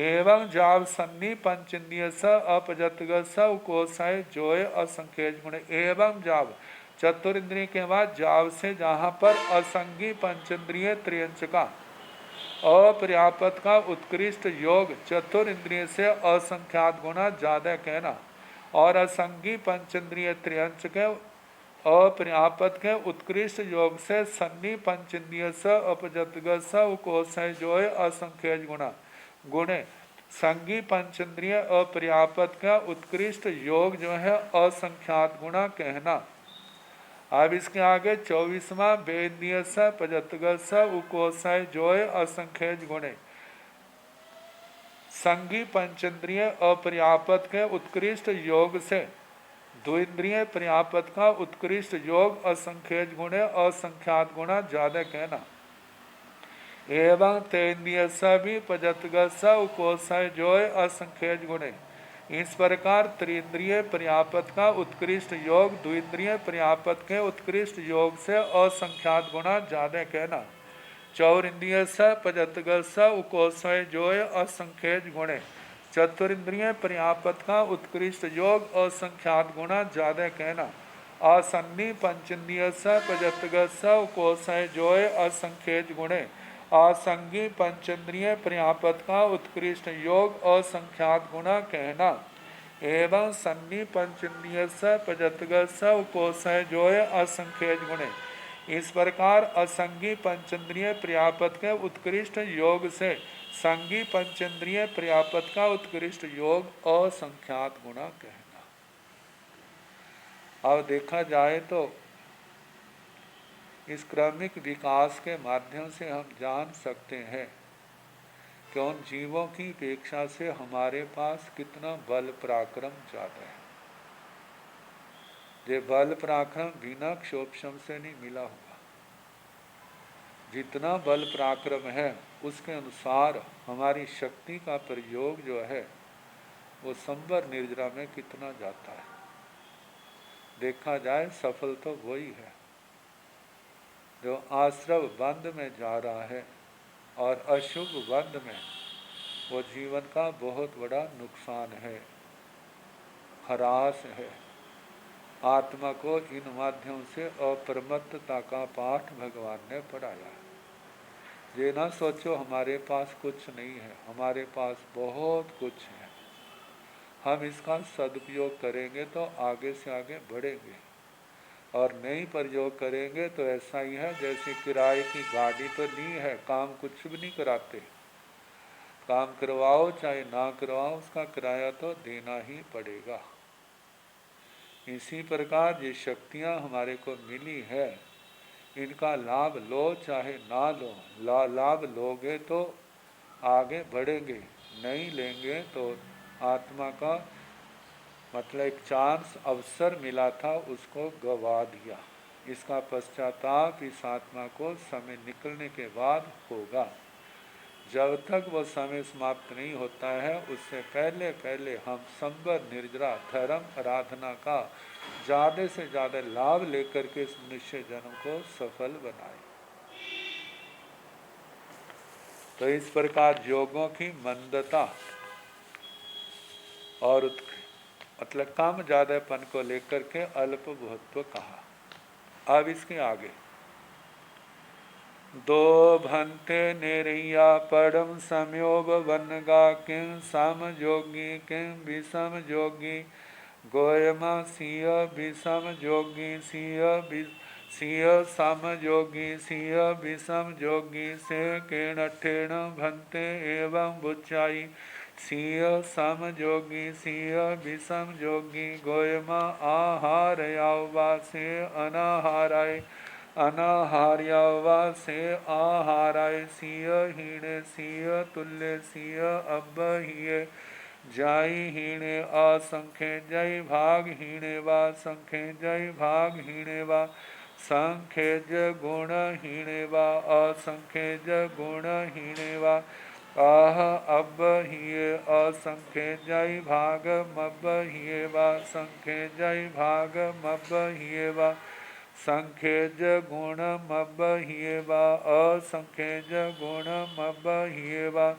एवं जाव सन्नी पंचेंद्रिय स अपजतग स कोशय जोय असंख्यज गुण। एवं जाव चतुरिंद्रिय के बाद जाव से जहाँ पर असंगी पंचेंद्रिय त्रियंच का अपर्यापत का उत्कृष्ट योग चतुर इंद्रिय से असंख्यात गुना ज्यादा कहना। और असंगी पंचेंद्रिय त्रियंच के अपर्यापत के उत्कृष्ट योग से सन्नी पंचेंद्रिय स अपजतग स कोशय जोय असंख्यज गुणा गुणे संगी पंचेंद्रिय अपर्यापत का उत्कृष्ट योग जो है असंख्यात गुणा कहना। अब इसके आगे 24वां, वेन्द्रिय स पजतग स उकोशय जोय असंख्यज गुणे, संगी पंचेंद्रिय अपर्यापत के उत्कृष्ट योग से द्विंद्रिय पर्यापत का उत्कृष्ट योग असंख्यज गुणे असंख्यात गुणा ज्यादा कहना। एवं तेन्द्रिय सभी पजतग स उकोशय जोय असंख्यज गुणे, इस प्रकार त्रिंद्रिय पर्यापत का उत्कृष्ट योग द्विंद्रिय पर्यापत के उत्कृष्ट योग से असंख्यात गुना ज्यादा कहना। चौरिंद्रिय स पजतग स उकोशय जोय असंख्यज गुणे, चतुरिंद्रिय पर्यापत का उत्कृष्ट योग असंख्यात गुना ज्यादा कहना। असन्नी पंचेंद्रिय स पजतग स उकोशय जोय असंख्यज गुणे, असंगी पंचेंद्रिय पर्यापत का उत्कृष्ट योग असंख्यात गुना कहना। एवं सन्नी पंचेंद्रिय स पजतग स उकोशय जोय असंख्यज गुणे, इस प्रकार असंगी पंचेंद्रिय पर्यापत के उत्कृष्ट योग से संगी पंचेंद्रिय पर्यापत का उत्कृष्ट योग असंख्यात गुना कहना। अब देखा जाए तो इस क्रमिक विकास के माध्यम से हम जान सकते हैं कि उन जीवों की अपेक्षा से हमारे पास कितना बल पराक्रम ज़्यादा है। ये बल पराक्रम बिना क्षोभशम से नहीं मिला होगा। जितना बल पराक्रम है उसके अनुसार हमारी शक्ति का प्रयोग जो है वो संवर निर्जरा में कितना जाता है। देखा जाए सफल तो वही है जो आश्रव बंध में जा रहा है, और अशुभ बंध में वो जीवन का बहुत बड़ा नुकसान है, हरास है। आत्मा को इन माध्यम से अप्रमत्तता का पाठ भगवान ने पढ़ाया। ये ना सोचो हमारे पास कुछ नहीं है, हमारे पास बहुत कुछ है। हम इसका सदुपयोग करेंगे तो आगे से आगे बढ़ेंगे, और नहीं प्रयोग करेंगे तो ऐसा ही है जैसे किराए की गाड़ी तो ली है, काम कुछ भी नहीं कराते, काम करवाओ चाहे ना करवाओ उसका किराया तो देना ही पड़ेगा। इसी प्रकार ये शक्तियाँ हमारे को मिली है, इनका लाभ लो चाहे ना लो, लाभ लोगे तो आगे बढ़ेंगे, नहीं लेंगे तो आत्मा का मतलब एक चांस अवसर मिला था उसको गवा दिया। इसका पश्चाताप इस आत्मा को समय निकलने के बाद होगा। जब तक वो समय समाप्त नहीं होता है उससे पहले पहले हम संबर निर्जरा धर्म आराधना का ज़्यादा से ज़्यादा लाभ लेकर के इस मनुष्य जन्म को सफल बनाए। तो इस प्रकार योगों की मंदता और मतलब कम ज़्यादापन को लेकर के अल्प बहुत्व कहा। अब इसके आगे दो भंते निरैया परम संयोग वनगा किं सम जोगी किं विषम जोगी गोयमा सिय विषम जोगी सिय सम जोगी सिय विषम जोगी से केण भंते एवं बुच्चाई सिय सम जोगी सिय विषम जोगी गोयमा आहारयावा से अनाहाराय अनाहार्यावा से आहाराय सिय हीण सिय तुल्य सिय अब्बहिये जाई हीणे असंख्य जय भाग हीणे वा संख्य जय भाग हीणे वा संख्य ज गुण हीणे वा असंख्य ज गुण हीणे वा आह अब हिये असंख्य जय भाग मब हिये वा संख्य जय भाग मब हिये वा संख्य ज गुण मब हिये वा असंख्य ज गुण मब हिये वा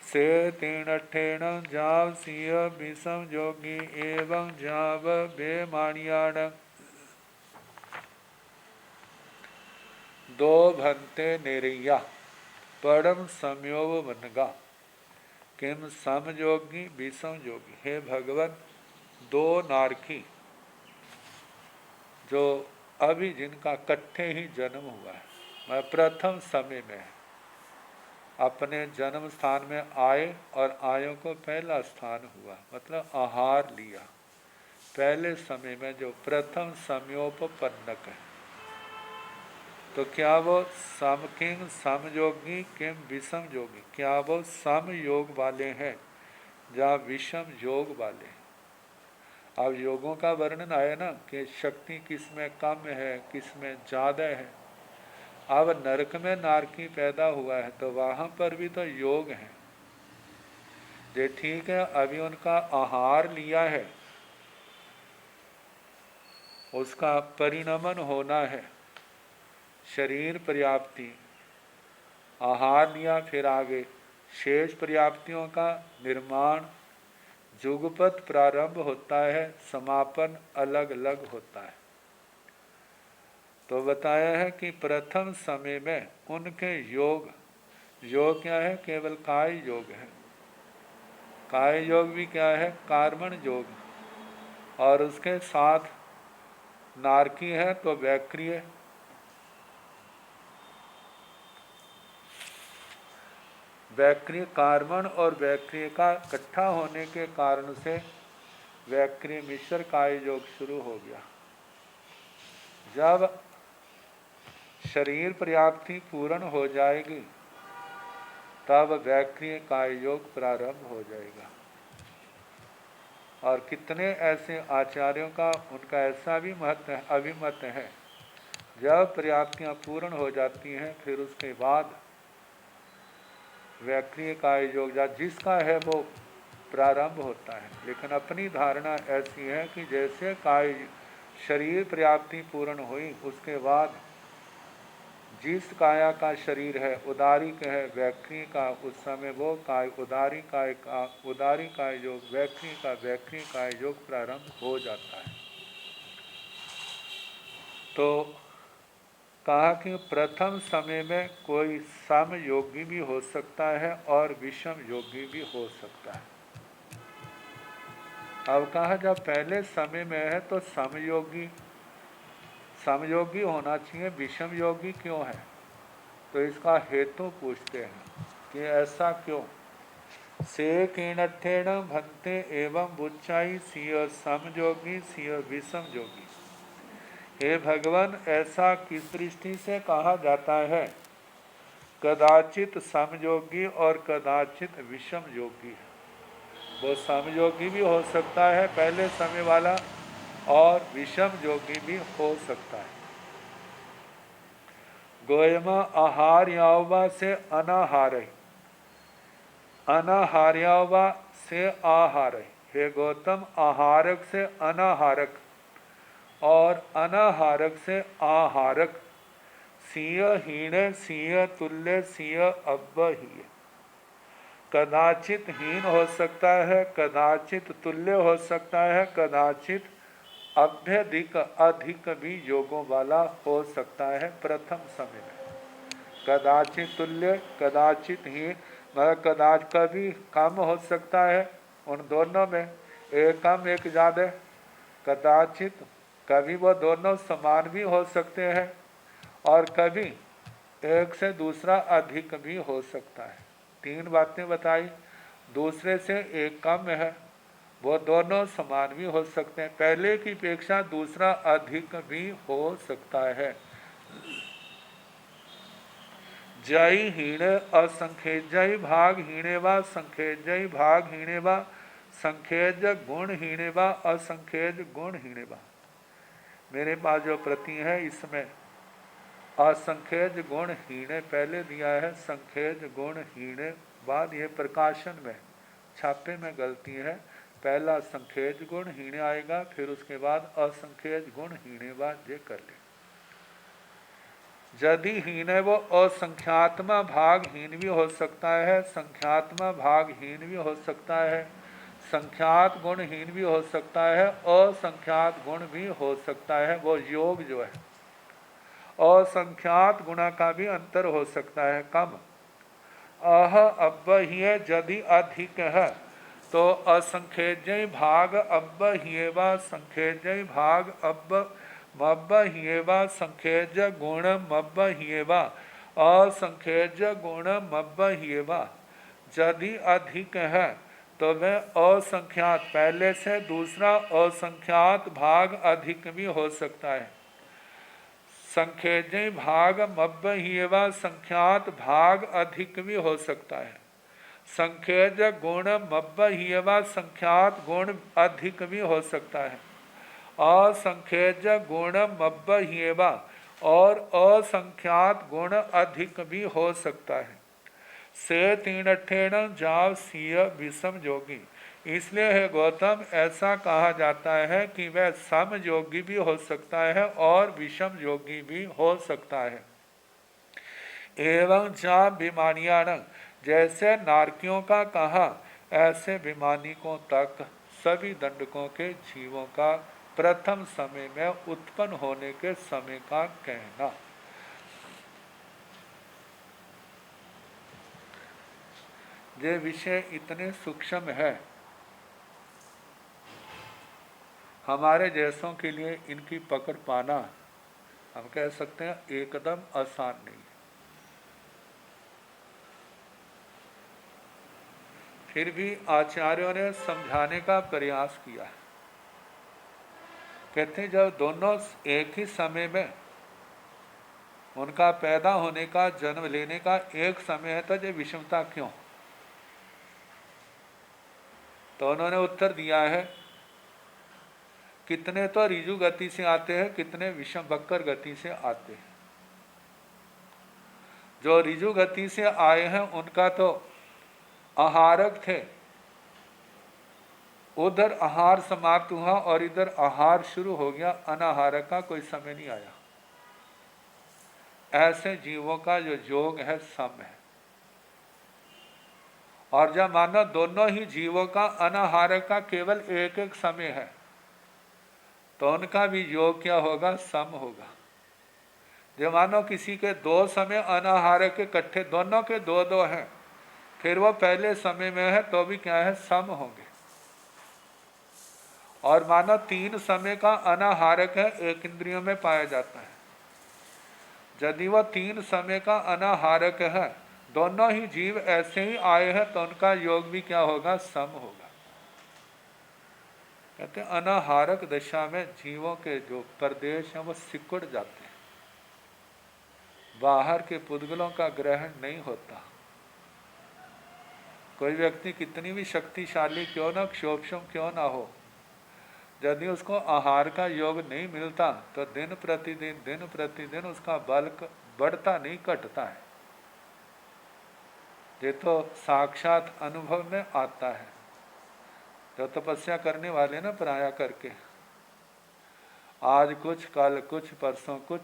से तीण ठेण जाव सिय विषम जोगी एवं जाव बेमाणियाण दो भंते निरैया परम संयोग वनगा किम सम जोगी विषम जोगी। हे भगवान, दो नारकी जो अभी जिनका कट्ठे ही जन्म हुआ है, मैं प्रथम समय में अपने जन्म स्थान में आए और आयों को पहला स्थान हुआ, मतलब आहार लिया पहले समय में, जो प्रथम समयोपपन्नक है। तो क्या वो सम किंग सम योगी किम विषम योगी, क्या वो सम योग वाले हैं या विषम योग वाले हैं। अब योगों का वर्णन आया ना कि शक्ति किस में कम है किस में ज़्यादा है। अब नरक में नारकी पैदा हुआ है तो वहाँ पर भी तो योग है। ये ठीक है, अभी उनका आहार लिया है, उसका परिणमन होना है, शरीर पर्याप्ति, आहार लिया, फिर आगे शेष पर्याप्तियों का निर्माण, जुगपत प्रारंभ होता है, समापन अलग अलग होता है। तो बताया है कि प्रथम समय में उनके योग क्या है, केवल काय योग है। काय योग भी क्या है, कार्मण योग, और उसके साथ नारकी है तो वैक्रिय, वैक्रिय कार्मण और वैक्रिय का इकट्ठा होने के कारण से वैक्रिय मिश्र काय योग शुरू हो गया। जब शरीर पर्याप्ति पूर्ण हो जाएगी तब वैक्रिय काय योग प्रारंभ हो जाएगा। और कितने ऐसे आचार्यों का उनका ऐसा भी महत्व है, अभिमत है, जब पर्याप्तियाँ पूर्ण हो जाती हैं फिर उसके बाद वैक्रिय काय योग या जिसका है वो प्रारंभ होता है। लेकिन अपनी धारणा ऐसी है कि जैसे काय शरीर पर्याप्ति पूर्ण हुई उसके बाद जिस काया का शरीर है उदारिक है वैक्रिय का, उस समय वो काय उदारी काय योग वैक्रिय काय योग प्रारंभ हो जाता है। तो कहा कि प्रथम समय में कोई सम योगी भी हो सकता है और विषम योगी भी हो सकता है। अब कहा जब पहले समय में है तो समयोगी होना चाहिए, विषम योगी क्यों है? तो इसका हेतु पूछते हैं कि ऐसा क्यों। से कीणठेण भंते एवं बुच्चाई सिय समयोगी सिय विषम योगी। हे भगवान, ऐसा किस दृष्टि से कहा जाता है? कदाचित समयोगी और कदाचित विषम योगी है। वो समयोगी भी हो सकता है पहले समय वाला, और विषम योगी भी हो सकता है। गोयमा आहार्यावा से अनाहार, अनाहार्यावा से आहार। हे गौतम, आहारक से अनाहारक और अनाहारक से आहारक, सिय हीण सिय तुल्य सिय अव्वहीय। कदाचित हीन हो सकता है, कदाचित तुल्य हो सकता है, कदाचित अभ्यधिक अधिक भी योगों वाला हो सकता है प्रथम समय में। कदाचित तुल्य, कदाचित हीन, मतलब कदाच कभी कम हो सकता है उन दोनों में, एक कम एक ज़्यादा। कदाचित कभी वो दोनों समान भी हो सकते हैं, और कभी एक से दूसरा अधिक भी हो सकता है। तीन बातें बताई, दूसरे से एक कम है, वो दोनों समान भी हो सकते हैं, पहले की अपेक्षा दूसरा अधिक भी हो सकता है। जय हीण असंख्यजय भाग हीणे वा संख्यजय भाग हीणे वा संख्यज गुण हीणे वा असंख्यज गुण हीणे वा। मेरे पास जो प्रति है इसमें असंख्यज गुण हीणे पहले दिया है, संख्यज गुण हीणे बाद। ये प्रकाशन में छापे में गलती है, पहला संख्यज गुण हीणे आएगा, फिर उसके बाद असंख्यज गुण हीणे बाद ये कर ले। यदि हीन है वो असंख्यात्मा भाग हीन भी हो सकता है, संख्यात्मा भाग हीन भी हो सकता है, संख्यात गुण हीन भी हो सकता है, असंख्यात गुण भी हो सकता है। वो योग जो है असंख्यात गुणा का भी अंतर हो सकता है, कम। अह अव्वहीय यदि अधिक है तो असंख्यजय भाग अव्वहीयवा संख्यजय भाग मव्वहीयवा संख्यज गुण मव्वहीयवा असंख्यज गुण मव्वहीयवा। यदि अधिक है तो वह असंख्यात पहले से दूसरा असंख्यात भाग अधिक भी हो सकता है। संख्यजय भाग मव्वहीयवा संख्यात भाग अधिक भी हो सकता है। संख्यज गुण मव्वहीयवा संख्यात गुण अधिक भी हो सकता है। असंख्यज गुण मव्वहीयवा और असंख्यात गुण अधिक भी हो सकता है। से तीनठेण जाव सिय विषम योगी। इसलिए है गौतम, ऐसा कहा जाता है कि वह सम योगी भी हो सकता है और विषम योगी भी हो सकता है। एवं जा विमानियाण, जैसे नारकियों का कहा, ऐसे विमानिकों तक सभी दंडकों के जीवों का प्रथम समय में उत्पन्न होने के समय का कहना। ये विषय इतने सूक्ष्म है, हमारे जैसों के लिए इनकी पकड़ पाना हम कह सकते हैं एकदम आसान नहीं है। फिर भी आचार्यों ने समझाने का प्रयास किया है। कहते हैं जब दोनों एक ही समय में उनका पैदा होने का, जन्म लेने का एक समय है, तो ये विषमता क्यों? तो उन्होंने उत्तर दिया है, कितने तो ऋजु गति से आते हैं, कितने विषम बक्कर गति से आते हैं। जो ऋजु गति से आए हैं उनका तो आहारक थे, उधर आहार समाप्त हुआ और इधर आहार शुरू हो गया, अनाहारक का कोई समय नहीं आया। ऐसे जीवों का जो योग है सम है। और जब मानो दोनों ही जीवों का अनाहारक का केवल एक एक समय है, तो उनका भी योग क्या होगा? सम होगा। जब मानो किसी के दो समय अनाहारक के इकट्ठे, दोनों के दो दो हैं, फिर वो पहले समय में है तो भी क्या है? सम होंगे। और मानो 3 समय का अनाहारक है, एक इंद्रियों में पाया जाता है। यदि वह 3 समय का अनाहारक है, दोनों ही जीव ऐसे ही आए हैं, तो उनका योग भी क्या होगा? सम होगा। कहते हैं अनाहारक दशा में जीवों के जो प्रदेश हैं वो सिकुड़ जाते हैं, बाहर के पुद्गलों का ग्रहण नहीं होता। कोई व्यक्ति कितनी भी शक्तिशाली क्यों ना, क्षोभम क्यों ना हो, यदि उसको आहार का योग नहीं मिलता तो दिन प्रतिदिन उसका बल बढ़ता नहीं, घटता है। ये तो साक्षात अनुभव में आता है। जो तपस्या करने वाले ना पराया करके, आज कुछ, कल कुछ, परसों कुछ,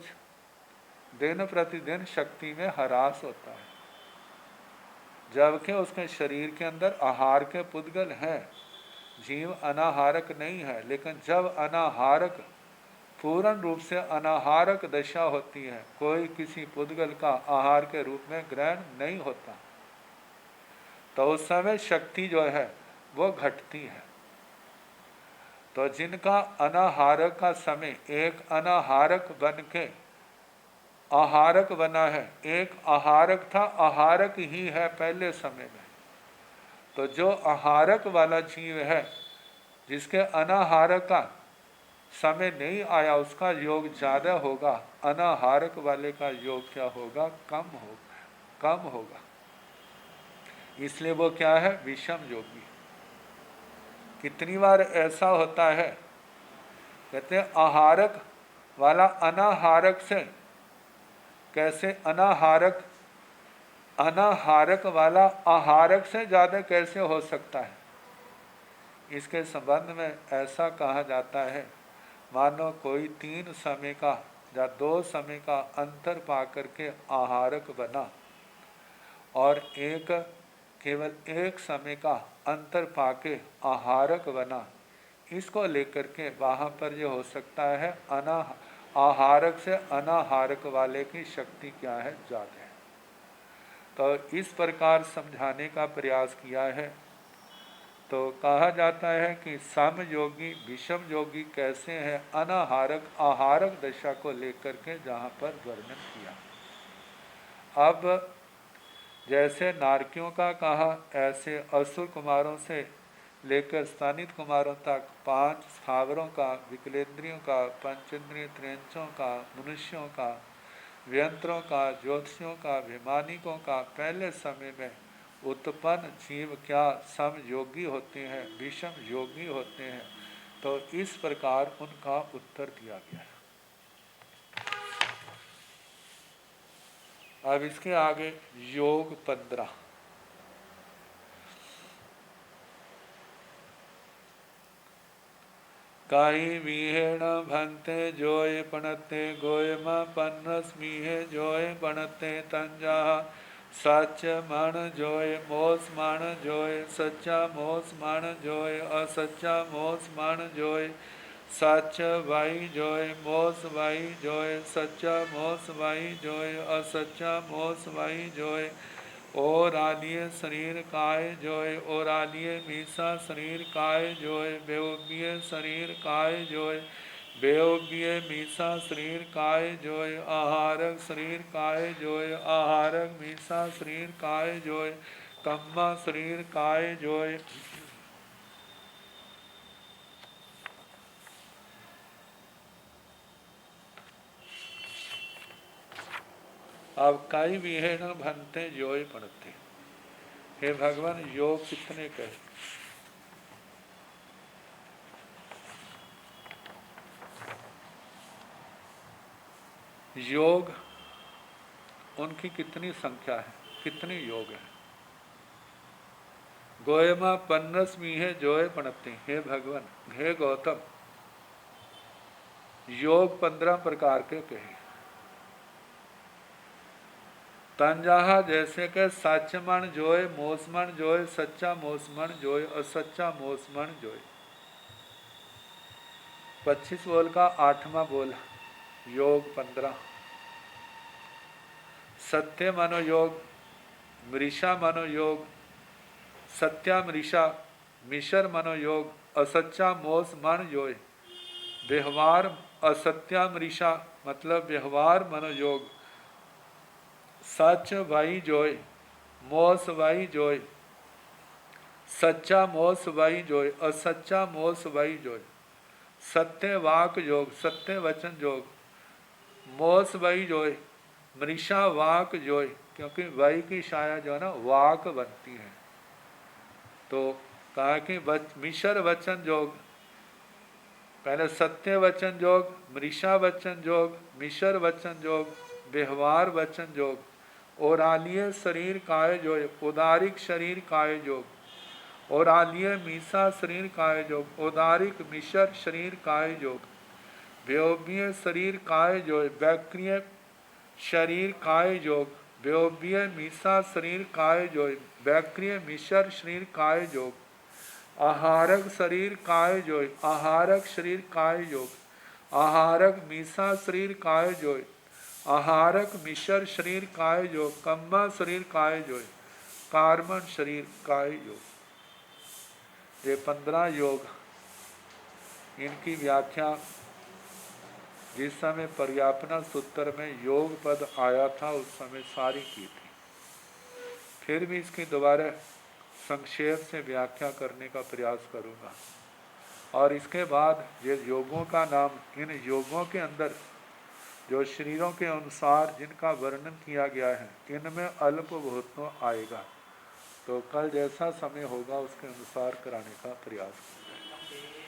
दिन प्रतिदिन शक्ति में ह्रास होता है, जबकि उसके शरीर के अंदर आहार के पुद्गल हैं। जीव अनाहारक नहीं है, लेकिन जब अनाहारक पूर्ण रूप से अनाहारक दशा होती है, कोई किसी पुद्गल का आहार के रूप में ग्रहण नहीं होता, तो उस समय शक्ति जो है वो घटती है। तो जिनका अनाहारक का समय एक अनाहारक बन के आहारक बना है, एक आहारक था, आहारक ही है पहले समय में, तो जो आहारक वाला जीव है, जिसके अनाहारक का समय नहीं आया, उसका योग ज़्यादा होगा। अनाहारक वाले का योग क्या होगा? कम होगा। इसलिए वो क्या है? विषम योगी। कितनी बार ऐसा होता है, कहते हैं आहारक वाला अनाहारक से कैसे, अनाहारक वाला आहारक से ज़्यादा कैसे हो सकता है? इसके संबंध में ऐसा कहा जाता है, मानो कोई 3 समय का या 2 समय का अंतर पा करके आहारक बना, और केवल 1 समय का अंतर पाके आहारक बना, इसको लेकर के वहाँ पर ये हो सकता है आहारक से अनाहारक वाले की शक्ति क्या है? ज़्यादा है। तो इस प्रकार समझाने का प्रयास किया है। तो कहा जाता है कि सम योगी विषम योगी कैसे हैं? अनाहारक आहारक दशा को लेकर के जहाँ पर वर्णन किया। अब जैसे नारकियों का कहा, ऐसे असुर कुमारों से लेकर स्थानित कुमारों तक 5 स्थावरों का, विकलेंद्रियों का, पंचेंद्रिय त्रियंचों का, मनुष्यों का, व्यंत्रों का, ज्योतिषियों का, विमानिकों का पहले समय में उत्पन्न जीव क्या सम योगी होते हैं, विषम योगी होते हैं? तो इस प्रकार उनका उत्तर दिया गया है। अब इसके आगे योग 15। काई विहेण भंते जोय पणते गोयमा पन्नस्मीहे जोय पणते तंजा सच मन जोय मोस मन जोय सच्चा मोस मन जोय असच्चा मोस मन जोय सच भाई जोय मोस भाई जोय सच्चा मोस भाई जोय असच्चा मोस भाई जोय और आलिय शरीर काय जोय और आलिय मीसा शरीर काय जोय बेयोग्य शरीर काय जोय बेयोग्य मीसा शरीर काय जोय आहारक शरीर काय जोय आहारक मीसा शरीर काय जोय कम्मा शरीर काय जोय। अब काई विहेण भनते जोय पढ़ते, हे भगवान योग कितने कहे? योग उनकी कितनी संख्या है, कितने योग है? गोयमा पन्नस मीहे जोय पणते, हे भगवान, हे गौतम, योग 15 प्रकार के कहे। तंजाहा जैसे के साचमण जोय, मोसमण जोय, सच्चा मोसमण जोय और सच्चा मोसमण जोय। 25 बोल का 8वां बोल योग 15। सत्य मनो योग, मृषा मनो योग, सत्या मृषा मिशर मनोयोग, असच्चा मोस मन जोय, व्यवहार असत्यामृषा मतलब व्यवहार मनोयोग, सच वाई जोय, मोस वाई जोय, सच्चा मोस वाई जोय, असच्चा मोस वाई जोय, सत्य वाक योग, सत्य वचन योग, मोस वाई जोय, मृषा वाक जोय, क्योंकि वाई की छाया जो है ना वाक बनती है। तो कहा कि मिशर वचन योग, पहले सत्य वचन योग, मृषा वचन योग, मिशर वचन योग, व्यवहार वचन योग, ओरालीय शरीर काय योग, उदारिक शरीर काय योग, ओरालीय मीसा शरीर काय योग, उदारिक मिशर शरीर काय योग, व्योमीय शरीर काय योग, वैक्रिय शरीर काय योग, व्योमीय मीसा शरीर काय योग, वैक्रिय मिशर शरीर काय योग, आहारक शरीर काय जोय, आहारक शरीर काय योग, आहारक मीसा शरीर काय जोय, आहारक मिशर शरीर काय योग, कम्मा शरीर काय जोय, कार्मन शरीर काय योग। ये 15 योग, इनकी व्याख्या जिस समय पर्यापना सूत्र में योग पद आया था उस समय सारी की थी। फिर भी इसकी दोबारा संक्षेप से व्याख्या करने का प्रयास करूँगा। और इसके बाद ये योगों का नाम, इन योगों के अंदर जो शरीरों के अनुसार जिनका वर्णन किया गया है, इनमें अल्प बहुत तो आएगा। तो कल जैसा समय होगा उसके अनुसार कराने का प्रयास करेंगे।